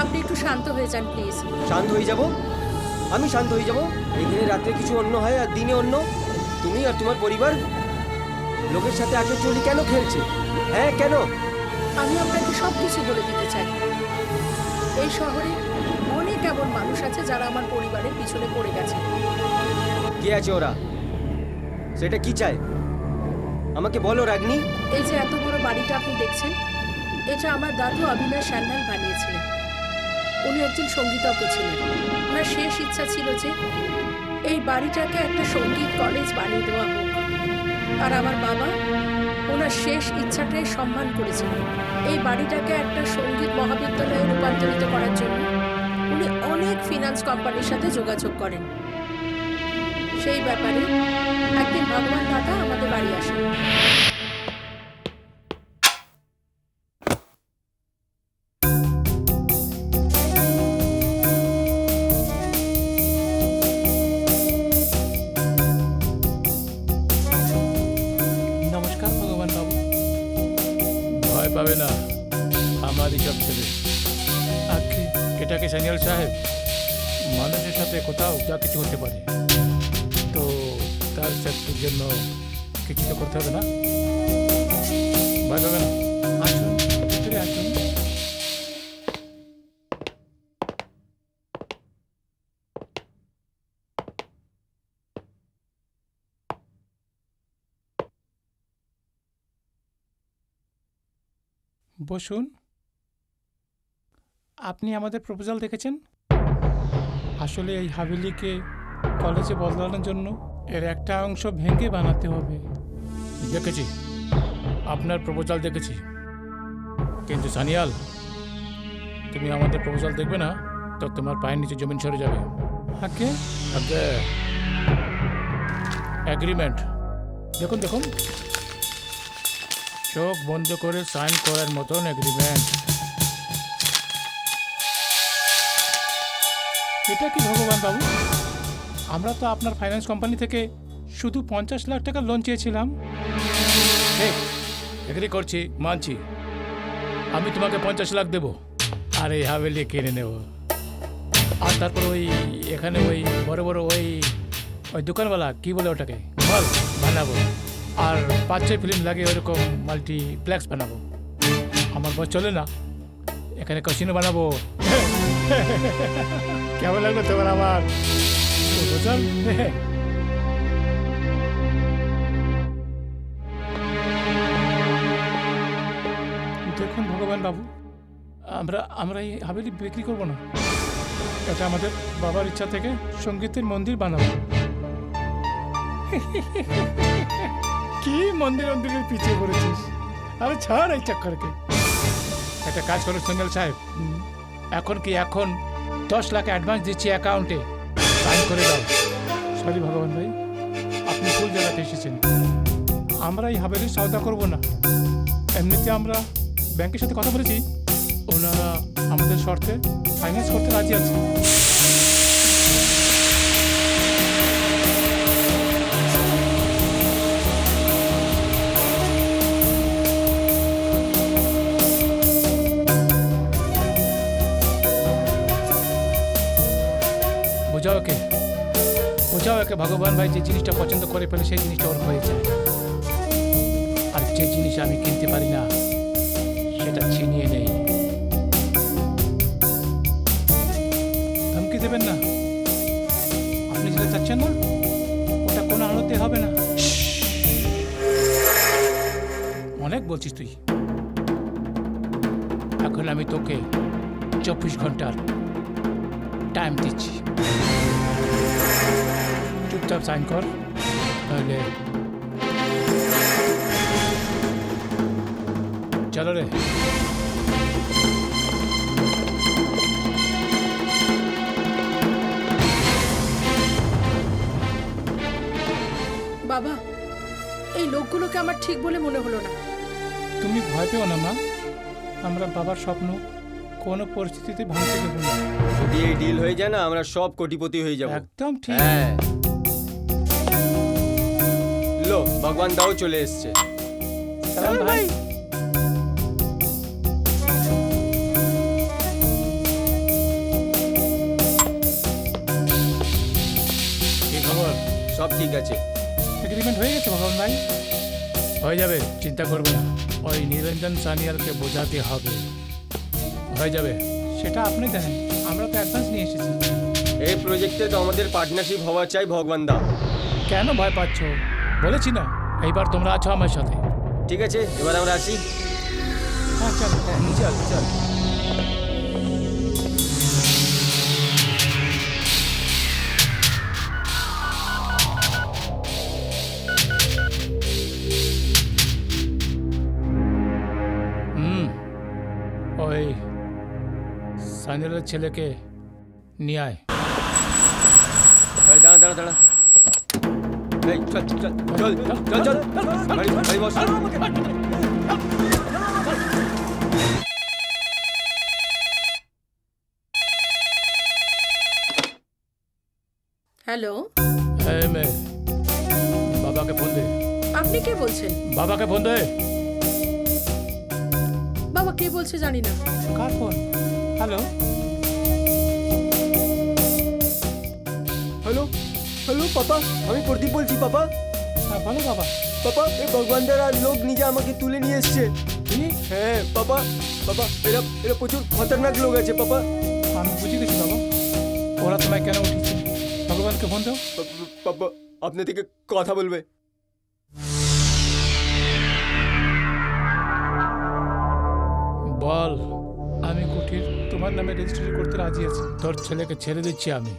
আপনি একটু শান্ত হয়ে যান প্লিজ। শান্ত হয়ে যাব? আমি শান্ত হয়ে যাব? এখানে রাত্রে কিছু অন্য হয় আর দিনে অন্য। তুমি আর তোমার পরিবার লোকের সাথে আগে চলি কেন খেলছে? হ্যাঁ, কেন? আমি আপনাকে সব কিছু বলে দিতে চাই। এই শহরে অনেক এমন মানুষ আছে যারা আমার পরিবারের পিছনে পড়ে গেছে। কে আছে ওরা? সেটা কি চায়? আমাকে বলো রাগিনী। এই যে এত বড় বাড়িটা আপনি দেখছেন, এটা আমার দাদু অবিনাশ সান্যাল বানিয়েছিলেন। উনি একজন সঙ্গীতজ্ঞ ছিলেন। ওনার শেষ ইচ্ছা ছিল যে এই বাড়িটাকে একটা সঙ্গীত কলেজ বানিয়ে দেওয়া হোক। আর আমার বাবা ওনার শেষ ইচ্ছাটাই সম্মান করেছিলেন। এই বাড়িটাকে একটা সঙ্গীত মহাবিদ্যালয়ে রূপান্তরিত করার জন্য উনি অনেক ফিনান্স কোম্পানির সাথে যোগাযোগ করেন। সেই ব্যাপারে একদিন ভগবান দাদা আমাদের বাড়ি আসেন। নমস্কার ভগবান বাবু। ভয় পাবে না, আমারই সব ছেলে। আজকে এটাকে সানিয়াল সাহেব, মানুষের সাথে কোথাও যা কিছু হতে পারে, তো তার সেফটির জন্য কিছু তো করতে হবে না। ভয় পাবে না, আসুন ভিতরে আসুন। বসুন। আপনি আমাদের প্রপোজাল দেখেছেন? আসলে এই হাভেলিকে কলেজে বদলানোর জন্য এর একটা অংশ ভেঙে বানাতে হবে। দেখেছি, আপনার প্রপোজাল দেখেছি, কিন্তু সানিয়াল, তুমি আমাদের প্রপোজাল দেখবে না তো তোমার পায়ের নিচে জমিন সরে যাবে। আগে আগে এগ্রিমেন্ট দেখুন, দেখুন, চোখ বন্ধ করে সাইন করার মতন এগ্রিমেন্ট। এটা কি ভগবান বাবু, আমরা তো আপনার ফাইন্যান্স কোম্পানি থেকে শুধু 50 লাখ টাকা লোন চেয়েছিলাম। ঠিক, এগ্রি করছি, মানছি। আমি তোমাকে 50 লাখ দেবো আর এই হাভেলি কিনে নেব। আর তারপর ওই এখানে ওই বড় বড় ওই ওই দোকানওয়ালা কি বলে ওটাকে মল বানাবো। আর 5-6 ফিল্ম লাগে ওরকম মাল্টিপ্লেক্স বানাবো। আমার বস চলে না, এখানে ক্যাসিনো বানাবো। কেমন লাগলো তোমার আমার প্রপোজাল? দেখুন ভগবান বাবু, আমরা আমরা এই হাভেলি বিক্রি করব না। এটা আমাদের বাবার ইচ্ছা থেকে সঙ্গীতের মন্দির বানাবো। কি মন্দিরের পিছিয়ে পড়েছিস? আরে ছাড় এই চক্করকে। একটা কাজ করো সুনীল সাহেব, এখন 10 লাখ অ্যাডভান্স দিচ্ছি অ্যাকাউন্টে, সাইন করে দাও। সরি ভগবান ভাই, আপনি ভুল জায়গাতে এসেছেন। আমরা এই হাভেলির সওদা করব না। এমনিতে আমরা ব্যাংকের সাথে কথা বলেছি, ওনারা আমাদের শর্তে ফাইন্যান্স করতে রাজি আছে। বোঝাও একে ভগবান ভাই যে জিনিসটা পছন্দ করে ফেলে সেই জিনিসটা ওর হয়ে যায়। আর যে জিনিস আমি কিনতে পারি না সেটা ছিনিয়ে নেই। ধমকি দেবেন না, আপনি যেটা চাচ্ছেন না ওটা কোনো আলোতে হবে না। অনেক বলছিস তুই। এখন আমি তোকে 24 ঘন্টার টাইম দিচ্ছি, চুপচাপ সাইন কর, নইলে চলো রে। বাবা, এই লোকগুলোকে আমার ঠিক বলে মনে হলো না। তুমি ভয় পেও না মা, আমরা বাবার স্বপ্ন কোনো পরিস্থিতিতে ভাঙতে দেবো না। যদি এই ডিল হয়ে যায় না, আমরা সব কোটিপতি হয়ে যাব। একদম ঠিক। হ্যাঁ, লো ভগবান দাও চলে এসছে। সালাম ভাই। কি খবর? সব ঠিক আছে। এগ্রিমেন্ট হয়ে গেছে ভগবান ভাই? হয়ে যাবে, চিন্তা করবে না। ওই নিরঞ্জন সানিয়ালকে বোঝাতে হবে, হয়ে যাবে। সেটা আপনি জানেন, আমরা তো অ্যাডভান্স নিয়ে এসেছি। এই প্রজেক্টে তো আমাদের পার্টনারশিপ হওয়া চাই ভগবান দা। কেন ভয় পাচ্ছ? বলেছি না এইবার তোমরা আছো আমার সাথে। ঠিক আছে, এবার আমরা আসি। হ্যাঁ চল চল চল। ওই সানিয়ালের ছেলেকে নিয়ে আয়। এই, দাঁড়া দাঁড়া দাঁড়া। এই চল চল চল চল চল গাড়ি গাড়ি বস। হ্যালো, এই মেয়ে, বাবাকে ফোন দে। আপনি কে বলছেন? বাবাকে ফোন দে। বাবা কে বলছে জানি না। কার phone? Hello hello hello papa, আমি প্রদীপ বলছি পাপা। হ্যাঁ বলো বাবা। পাপা, এই ভগবান দার লোক নিজে আমাকে তুলে নিয়ে এসছে। হ্যাঁ পাপা, পাপা এরা এরা প্রচুর খতরনাক লোক আছে পাপা। আমি বুঝে গেছি বাবা, ওরা তোমায় কেন উঠেছে। ভগবানকে ফোন দাও। পাপা আপনি থেকে কথা বলবে। বল, আমি কুটির তোমার নামে রেজিস্ট্রি করতে রাজি আছি। তোর ছেলেকে ছেড়ে দিচ্ছি আমি।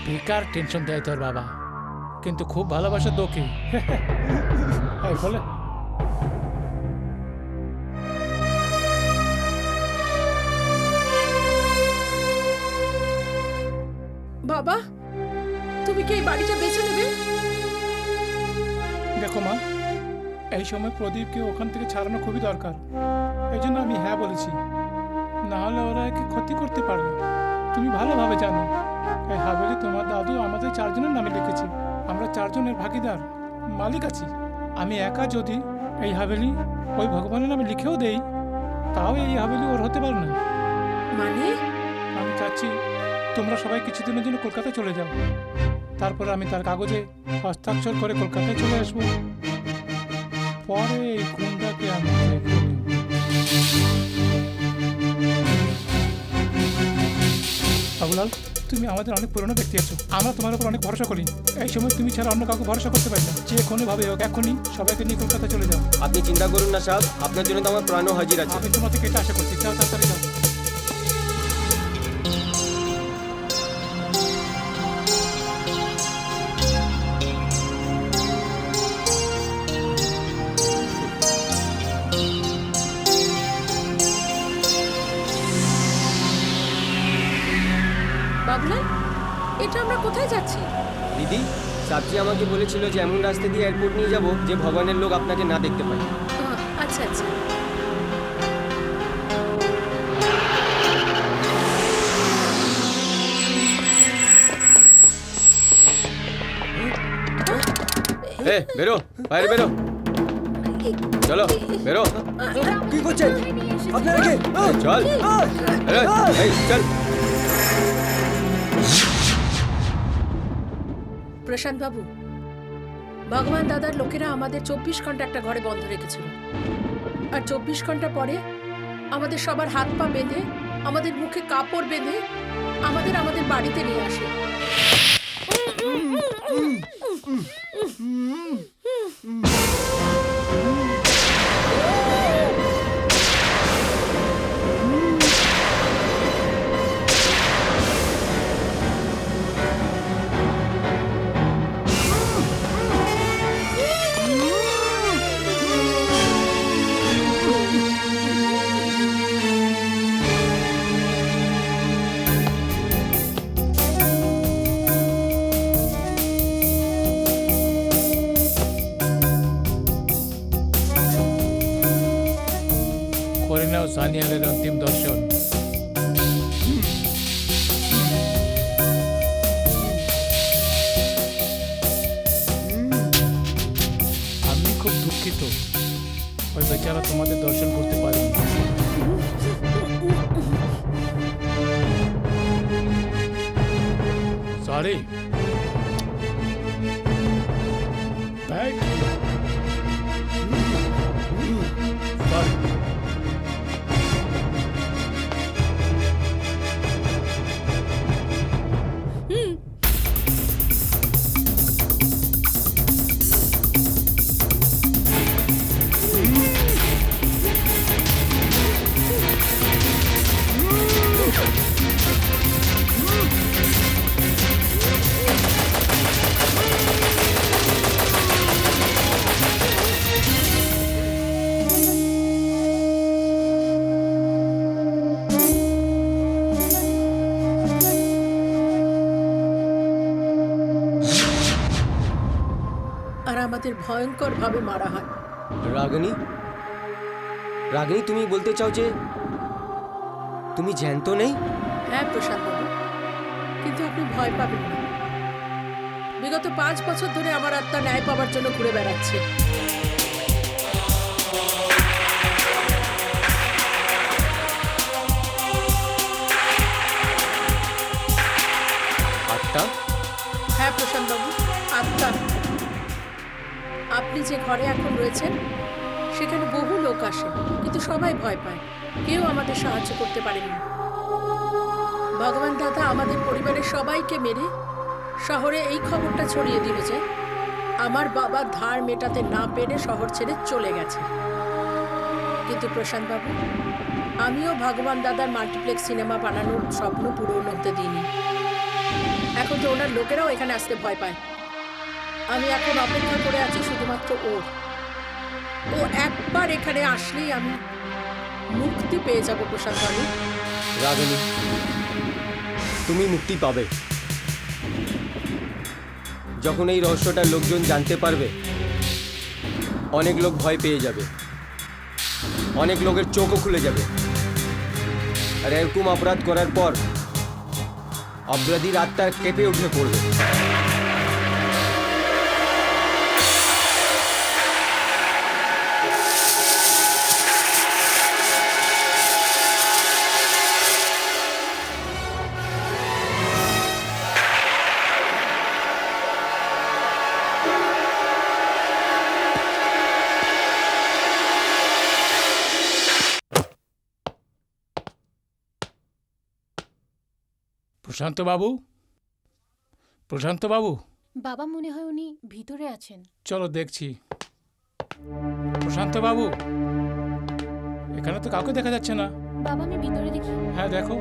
বেকার টেনশন দেয় তোর বাবা, কিন্তু খুব ভালোবাসে তোকে। এই বলে বাবা, তুমি কি এই বাড়িটা বেছে নেবে? দেখো মা, এই সময় প্রদীপকে ওখান থেকে ছাড়ানো খুবই দরকার। এই জন্য আমি হ্যাঁ বলেছি, না হলে ওরা একে ক্ষতি করতে পারবে। তুমি ভালোভাবে জানো এই হাভেলি তোমার দাদু আমাদের চারজনের নামে লিখেছে। আমরা চারজনের ভাগিদার মালিক আছি। আমি একা যদি এই হাভেলি ওই ভগবানের নামে লিখেও দেই, তাও এই হাভেলি ওর হতে পারে না। মানে আমি চাচ্ছি তোমরা সবাই কিছুদিনের জন্য কলকাতায় চলে যাও, তারপরে আমি তার কাগজে হস্তাক্ষর করে কলকাতায় চলে আসবো। পরে এই গুন্ডাকে আমি দেখে নেব। বাবুলাল, তুমি আমাদের অনেক পুরনো ব্যক্তি আছো, আমরা তোমার উপর অনেক ভরসা করি। এই সময় তুমি ছাড়া অন্য কাউকে ভরসা করতে পারি না। যে কোনোভাবে হোক এখনই সবাইকে নিয়ে কলকাতা চলে যাও। আপনি চিন্তা করুন না সাহেব, আপনার জন্য তো আমার প্রাণও হাজির আছে। আমি তোমার থেকে এটা আশা করছি। যাও, তাড়াতাড়ি যাও। বাবুলাল, এটা আমরা কোথায় যাচ্ছি? দিদি, সাবজি আমাকে বলেছিল যে এমন রাস্তা দিয়ে এয়ারপোর্ট নিয়ে যাব যে ভগবানের লোক আপনাকে না দেখতে পায়। আচ্ছা আচ্ছা। এ বেরো, বাইরে বেরো, চলো বেরো। কি করছেন আপনারা? কে? চল এই চল। প্রশান্ত বাবু, ভগবান দাদার লোকেরা আমাদের 24 ঘন্টা একটা ঘরে বন্ধ রেখেছিল, আর 24 ঘন্টা পরে আমাদের সবার হাত পা বেঁধে, আমাদের মুখে কাপড় বেঁধে আমাদের বাড়িতে নিয়ে আসে। করে নাও সানিয়ালের অন্তিম দর্শন। আমি খুব দুঃখিত ওই বেচারা তোমাদের দর্শন করতে পারেনি। সরি। সরি। আর আমাদের ভয়ঙ্কর ভাবে মারা হয়। রাগিনী, রাগিনী, তুমি বলতে চাও যে তুমি জ্যান্ত নেই? হ্যাঁ প্রশান্ত বাবু, কিন্তু আপনি ভয় পাবেন না। বিগত 5 বছর ধরে আমার আত্মা ন্যায় পাওয়ার জন্য ঘুরে বেড়াচ্ছে। আত্মা? হ্যাঁ প্রশান্ত বাবু, আত্মা। আপনি যে ঘরে এখন রয়েছেন সেখানে বহু লোক আসে, কিন্তু সবাই ভয় পায়, কেউ আমাদের সাহায্য করতে পারেনি। ভগবান দাদা আমাদের পরিবারের সবাইকে মেরে শহরে এই খবরটা ছড়িয়ে দিল যে আমার বাবা ধার মেটাতে না পেরে শহর ছেড়ে চলে গেছে। কিন্তু প্রশান্ত বাবু, আমিও ভগবান দাদার মাল্টিপ্লেক্স সিনেমা বানানোর স্বপ্ন পূরণ হতে দিইনি। এখন তো ওনার লোকেরাও এখানে আসতে ভয় পায়। আমি এখন অপেক্ষা করে আছি শুধুমাত্র ওর। ও একবার এখানে আসলেই আমি মুক্তি পেয়ে যাব প্রশান্ত বাবু। রাগিনী, তুমি মুক্তি পাবে। যখন এই রহস্যটার লোকজন জানতে পারবে, অনেক লোক ভয় পেয়ে যাবে, অনেক লোকের চোখও খুলে যাবে। আর এরকম অপরাধ করার পর অপরাধীর আত্মা কেঁপে উঠে পড়বে। প্রশান্ত বাবু, প্রশান্ত বাবু, বাবা মনে হয় উনি ভিতরে আছেন। চলো দেখছি। প্রশান্ত বাবু, এখানে তো কাউকে দেখা যাচ্ছে না। বাবা আমি ভিতরে দেখি। হ্যাঁ দেখো।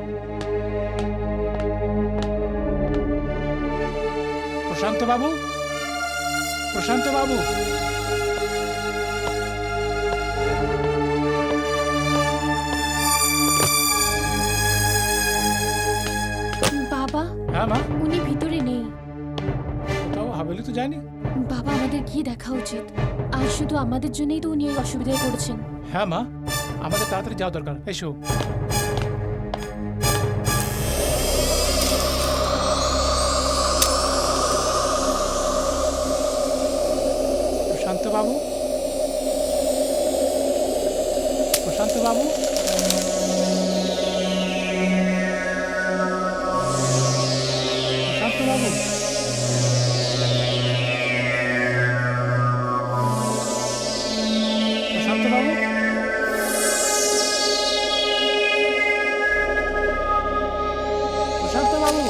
প্রশান্ত বাবু, প্রশান্ত বাবু, বাবা হ্যাঁ মা, উনি ভিতরে নেই। কোথাও হাভেলি তো যায়নি। বাবা আমাদের গিয়ে দেখা উচিত। আর শুধু আমাদের জন্যই তো উনি এই অসুবিধায় পড়েছেন। হ্যাঁ মা, আমাদের তাড়াতাড়ি যাওয়া দরকার। এসো। প্রশান্ত বাবু, প্রশান্ত বাবু, প্রশান্ত বাবু, প্রশান্ত বাবু, প্রশান্ত বাবু,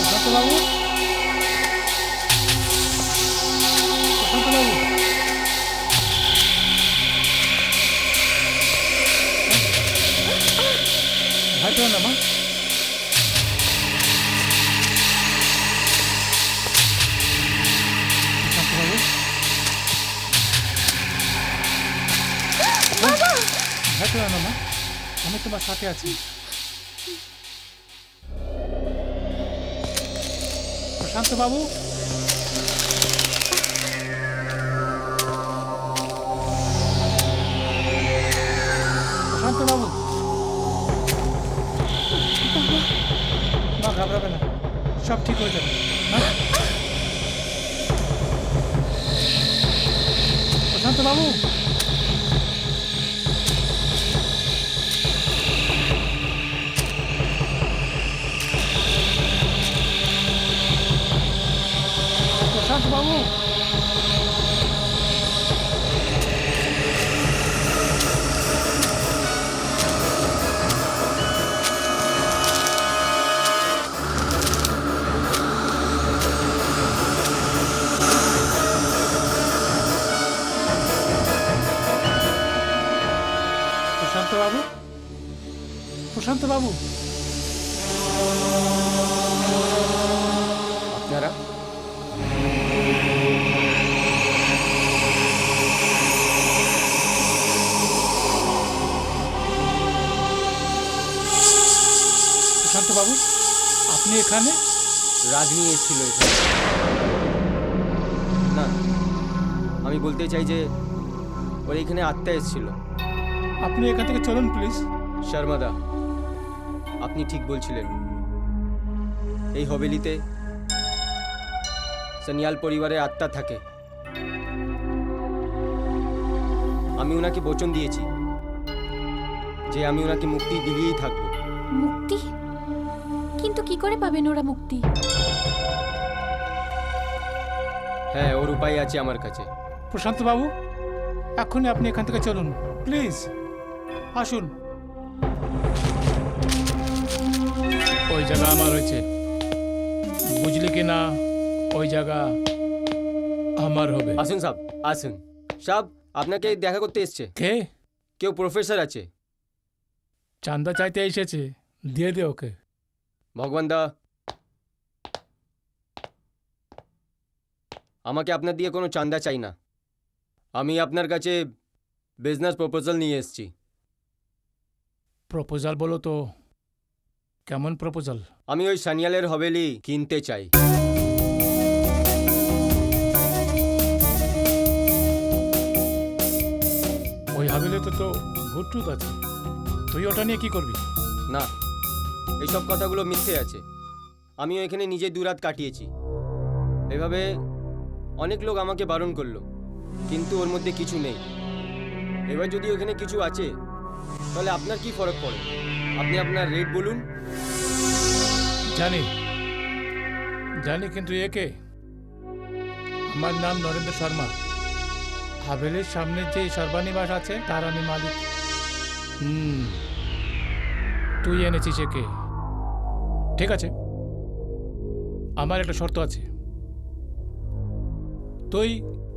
প্রশান্ত বাবু, প্রশান্ত বাবু, ভয় পেও না মা। প্রশান্ত বাবু, ভয় পেও না মা, আমি তোমার সাথে আছি। প্রশান্ত বাবু, প্রশান্ত বাবু, মা ঘাবড়াবে না, সব ঠিক হয়ে যাবে। হ্যাঁ? প্রশান্ত বাবু, প্রশান্ত বাবু, প্রশান্ত বাবু, প্রশান্ত বাবু, আপনারা প্রশান্ত বাবু, আপনি এখানে? রাজনী এসেছিল এখানে। না, আমি বলতে চাই যে ওর এখানে আত্মা এসেছিল। আপনি এখান থেকে চলুন প্লিজ। শর্মাদা, আপনি ঠিক বলছিলেন। এই হবেলিতে সানিয়াল পরিবারের আত্মা থাকে। আমি ওনাকে বচন দিয়েছি যে আমি ওনাকে মুক্তি দিয়েই থাকবো। মুক্তি? কিন্তু কি করে পাবেন ওরা মুক্তি? হ্যাঁ, ওর উপায় আছে আমার কাছে। প্রশান্ত বাবু, এখনই আপনি এখান থেকে চলুন প্লিজ, আসুন। ওই জায়গা আমার হয়েছে, বুঝলি কি না? ওই জায়গা আমার হবে। আসুন সাব, আসুন সাব, আপনাকে দেখা করতে এসছে। কে? কেউ প্রফেসর আছে। চাঁদা চাইতে এসেছে, দিয়ে দে ওকে। ভগবান দা, আমাকে আপনার দিয়ে কোনো চাঁদা চাই না। আমি আপনার কাছে বিজনেস প্রপোজাল নিয়ে এসেছি। প্রপোজাল বলো তো, কেমন প্রপোজাল? আমি ওই সানিয়ালের হবেলি কিনতে চাই। দ্বীপে তো ভুট্টুত আছে, তুই ওটা নিয়ে কি করবি? না, এইসব কথাগুলো মিথ্যে আছে। আমিও এখানে নিজে দুরাত কাটিয়েছি। এভাবে অনেক লোক আমাকে বারণ করলো, কিন্তু ওর মধ্যে কিছু নেই। এবার যদি ওখানে কিছু আছে তাহলে আপনার কি ফরক পড়ে? আপনি আপনার রেট বলুন। জানি জানি, কিন্তু একে আমার নাম নরেন্দ্র শর্মা। হাভেলির সামনে যে সর্বানিবাস আছে তার আমি মালিক। তুই এনেছিস একে, ঠিক আছে। আমার একটা শর্ত আছে, তুই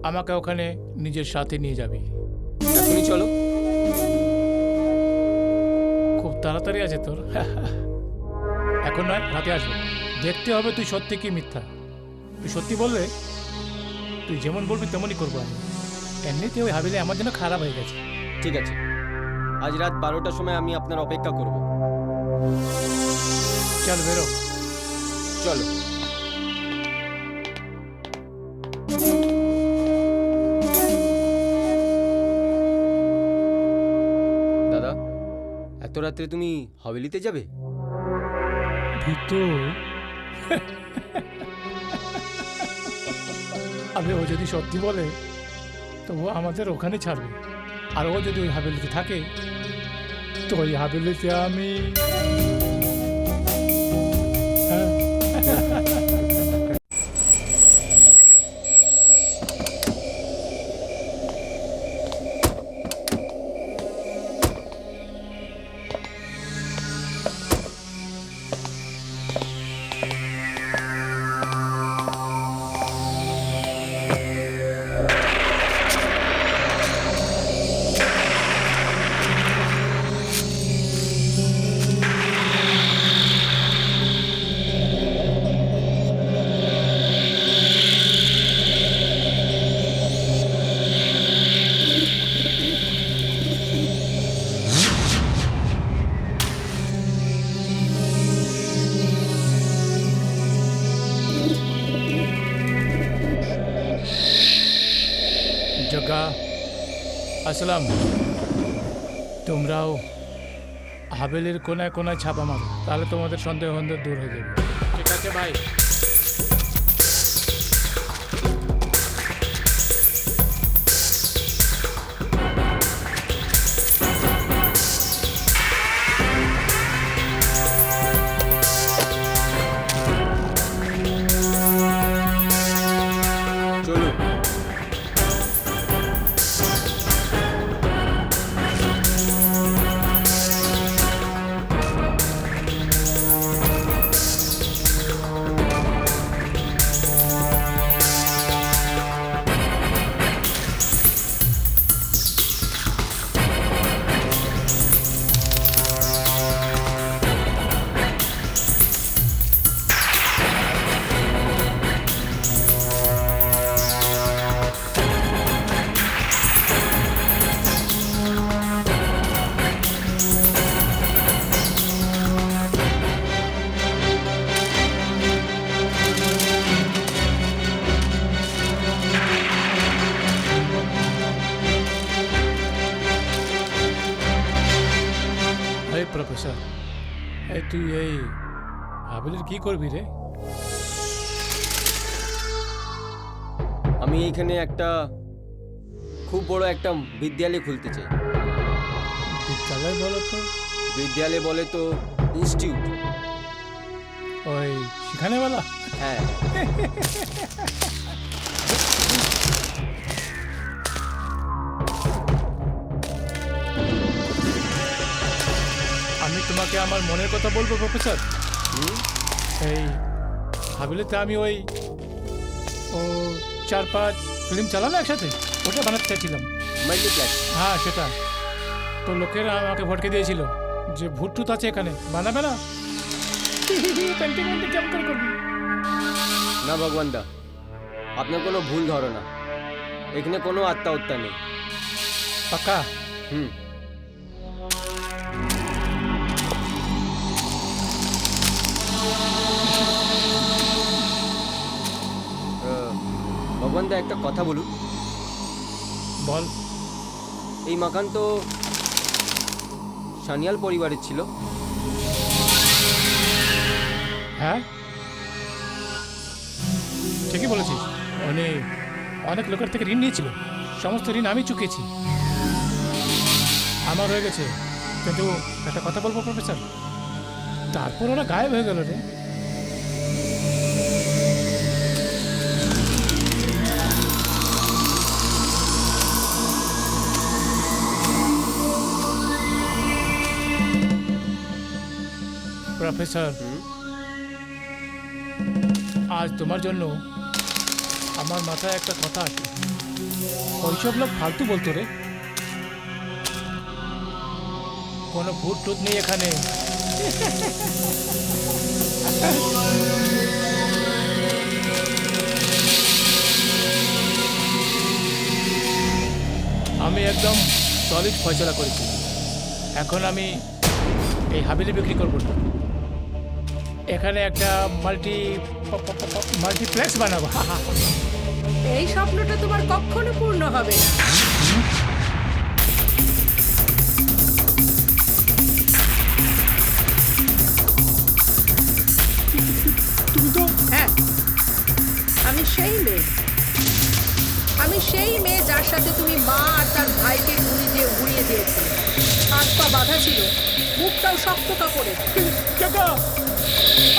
আমাকে ওখানে নিজের সাথে নিয়ে যাবি। এখনই চলো। খুব তাড়াতাড়ি আছে তোর। এখন নয়, রাতে আসবো। দেখতে হবে তুই সত্যি কি মিথ্যা। তুই সত্যি বললে তুই যেমন বলবি তেমনই করবো আমি। এমনিতে ওই হাবিলে আমার জন্য খারাপ হয়ে গেছে। ঠিক আছে, আজ রাত 12টার সময় আমি আপনার অপেক্ষা করব। চল বেরো। চলো। দাদা, এত রাত্রে তুমি হাভেলিতে যাবে? ভিতু, আবে ও যদি সত্যি বলে তো ও আমাদের ওখানে ছাড়বে। আর ও যদি ওই হাভেলিতে থাকে তো ওই হাভেলিতে আমি হ্যাঁ। জগা, আসসালাম। তোমরাও হাভেলির কোনায় কোনায় ছাপা মারো, তাহলে তোমাদের সন্দেহ দূর হয়ে যাবে। ঠিক আছে ভাই। চলুন। এই প্রফেসর, এই তুই এই হাভেলির কি করবি রে? আমি এইখানে একটা খুব বড় একটা বিদ্যালয় খুলতে চাই। বিদ্যালয় বলো তো? বিদ্যালয় বলে তো ইনস্টিটিউট। ওই সেখানে বলা? হ্যাঁ। আমি তোমাকে আমার মনের কথা বলবো প্রফেসর। এই হাভেলিতে আমি ওই 4-5 ফিল্ম চালানো একসাথে, ওটা বানাতে চাইছিলাম। মাল্টিপ্লেক্স। হ্যাঁ সেটা। তো লোকেরা আমাকে ভটকে দিয়েছিল যে ভুট্টুত আছে এখানে, বানাবে না? পেন্টিং কেমন করে করবি? না ভগবান দা, আপনার কোনো ভুল ধারণা। এখানে কোনো আত্মহত্যা নেই। পাক্কা? হুম। ভগবান দা, একটা কথা বলুন। বল। এই মাকান তো সানিয়াল পরিবারের ছিল। হ্যাঁ, ঠিকই বলেছিস। উনি অনেক লোকের থেকে ঋণ নিয়েছিল, সমস্ত ঋণ আমি চুকিয়েছি, আমার হয়ে গেছে। কিন্তু একটা কথা বলবো প্রফেসর, তারপর ওরা গায়েব হয়ে গেল রে। প্রফেসর, আজ তোমার জন্য আমার মাথায় একটা কথা আছে। ওইসব লোক ফালতু বলতো রে, কোনো ভূত টুত নেই এখানে। আমি একদম সলিড ফয়সলা করেছি। এখন আমি এই হাবিলি বিক্রি করবো না, এখানে একটা মাল্টিপ্লেক্স বানাবো। এই স্বপ্নটা তোমার কখনো পূর্ণ হবে না। তুমি তো হ্যাঁ, আমি সেই মেয়ে, আমি সেই মেয়ে যার সাথে তুমি মা আর তার ভাইকে গুলি দিয়ে উড়িয়ে দিয়েছিলে। হাত পা বাঁধা ছিল, মুখটাও শক্ত কাপড়ে। কাকা,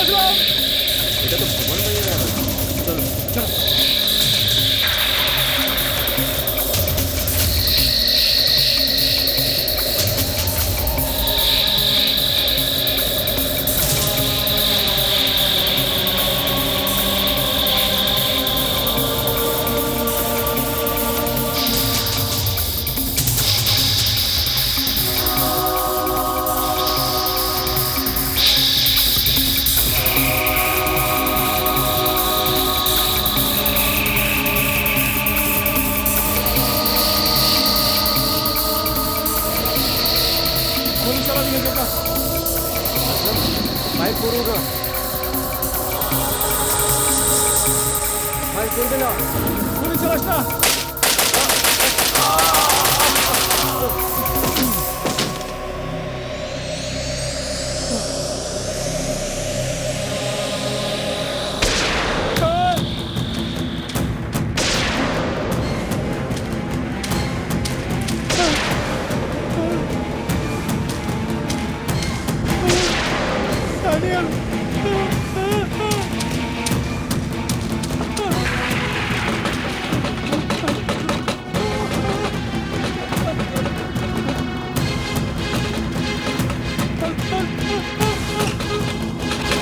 আসলাম। এটা তো ভগবান হয়ে গেল। চলো চলো। গুলি চালাবি না কাকা। ভাই করো না, ভাই করবে না। গুলি চালাস না। Daniel!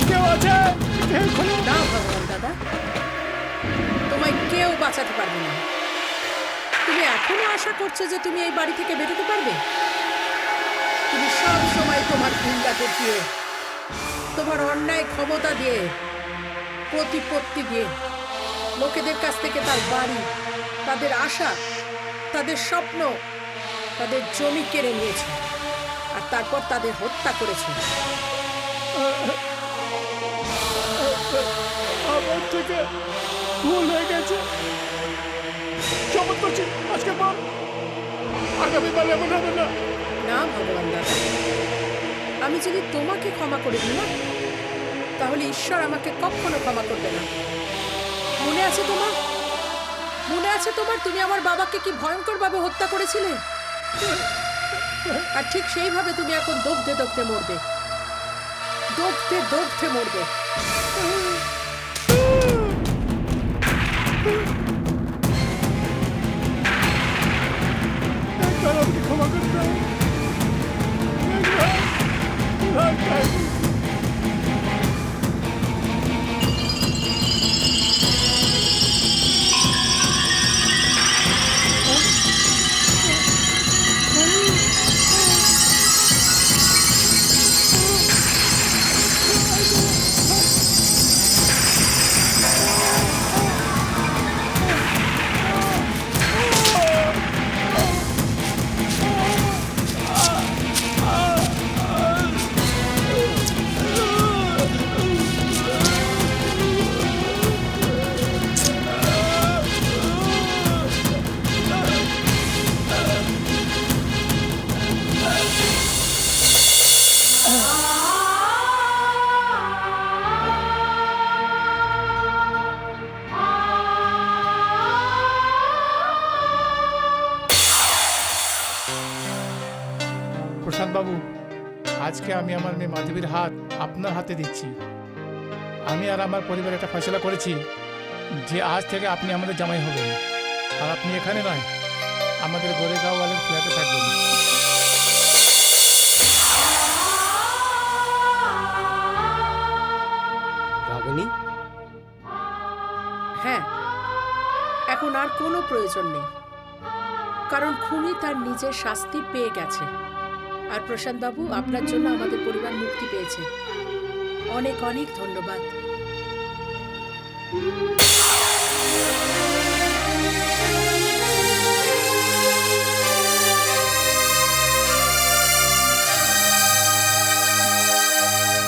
কেউ আছে? কেউ খোলো। না ভগবান দাদা, তোমায় কেউ বাঁচাতে পারবে না। তুমি এখনো আশা করছো যে তুমি এই বাড়ি থেকে বেরোতে পারবে? তুমি সব সময় তোমার গুন্ডাদের দিয়ে, তোমার অন্যায় ক্ষমতা দিয়ে, প্রতিপত্তি দিয়ে লোকেদের কাছ থেকে তার বাড়ি, তাদের আশা, তাদের স্বপ্ন, তাদের জমি কেড়ে নিয়েছে আর তারপর তাদের হত্যা করেছে। আমার থেকে ভুল হয়ে গেছে, শপথ করছি আজকে পর আগামী বার এমন হবে না। না ভগবান দাদা, আমি যদি তোমাকে ক্ষমা করে দিই না, তাহলে ঈশ্বর আমাকে কখনো ক্ষমা করবে না। মনে আছে তোমার? মনে আছে তোমার? তুমি আমার বাবাকে কি ভয়ঙ্করভাবে হত্যা করেছিলে, আর ঠিক সেইভাবে তুমি এখন দগ্ধে দগ্ধে মরবে, দগ্ধে দগ্ধে মরবে। একবার আমাকে ক্ষমা করে দাও। একবার। বাবু, আজকে আমি আমার মেয়ে মাধবীর হাত আপনার হাতে দিচ্ছি। আমি আর আমার পরিবার একটা ফয়সলা করেছি যে আজ থেকে আপনি আমাদের জামাই হবেন, আর আপনি এখানে নয়, আমাদের গোরেগাঁওয়ালের ফ্ল্যাটে থাকবেন। রাগিনী, হ্যাঁ, এখন আর কোনো প্রয়োজন নেই, কারণ খুনি তার নিজের শাস্তি পেয়ে গেছে। আর প্রশান্ত বাবু, আপনার জন্য আমাদের পরিবার মুক্তি পেয়েছে। অনেক অনেক ধন্যবাদ।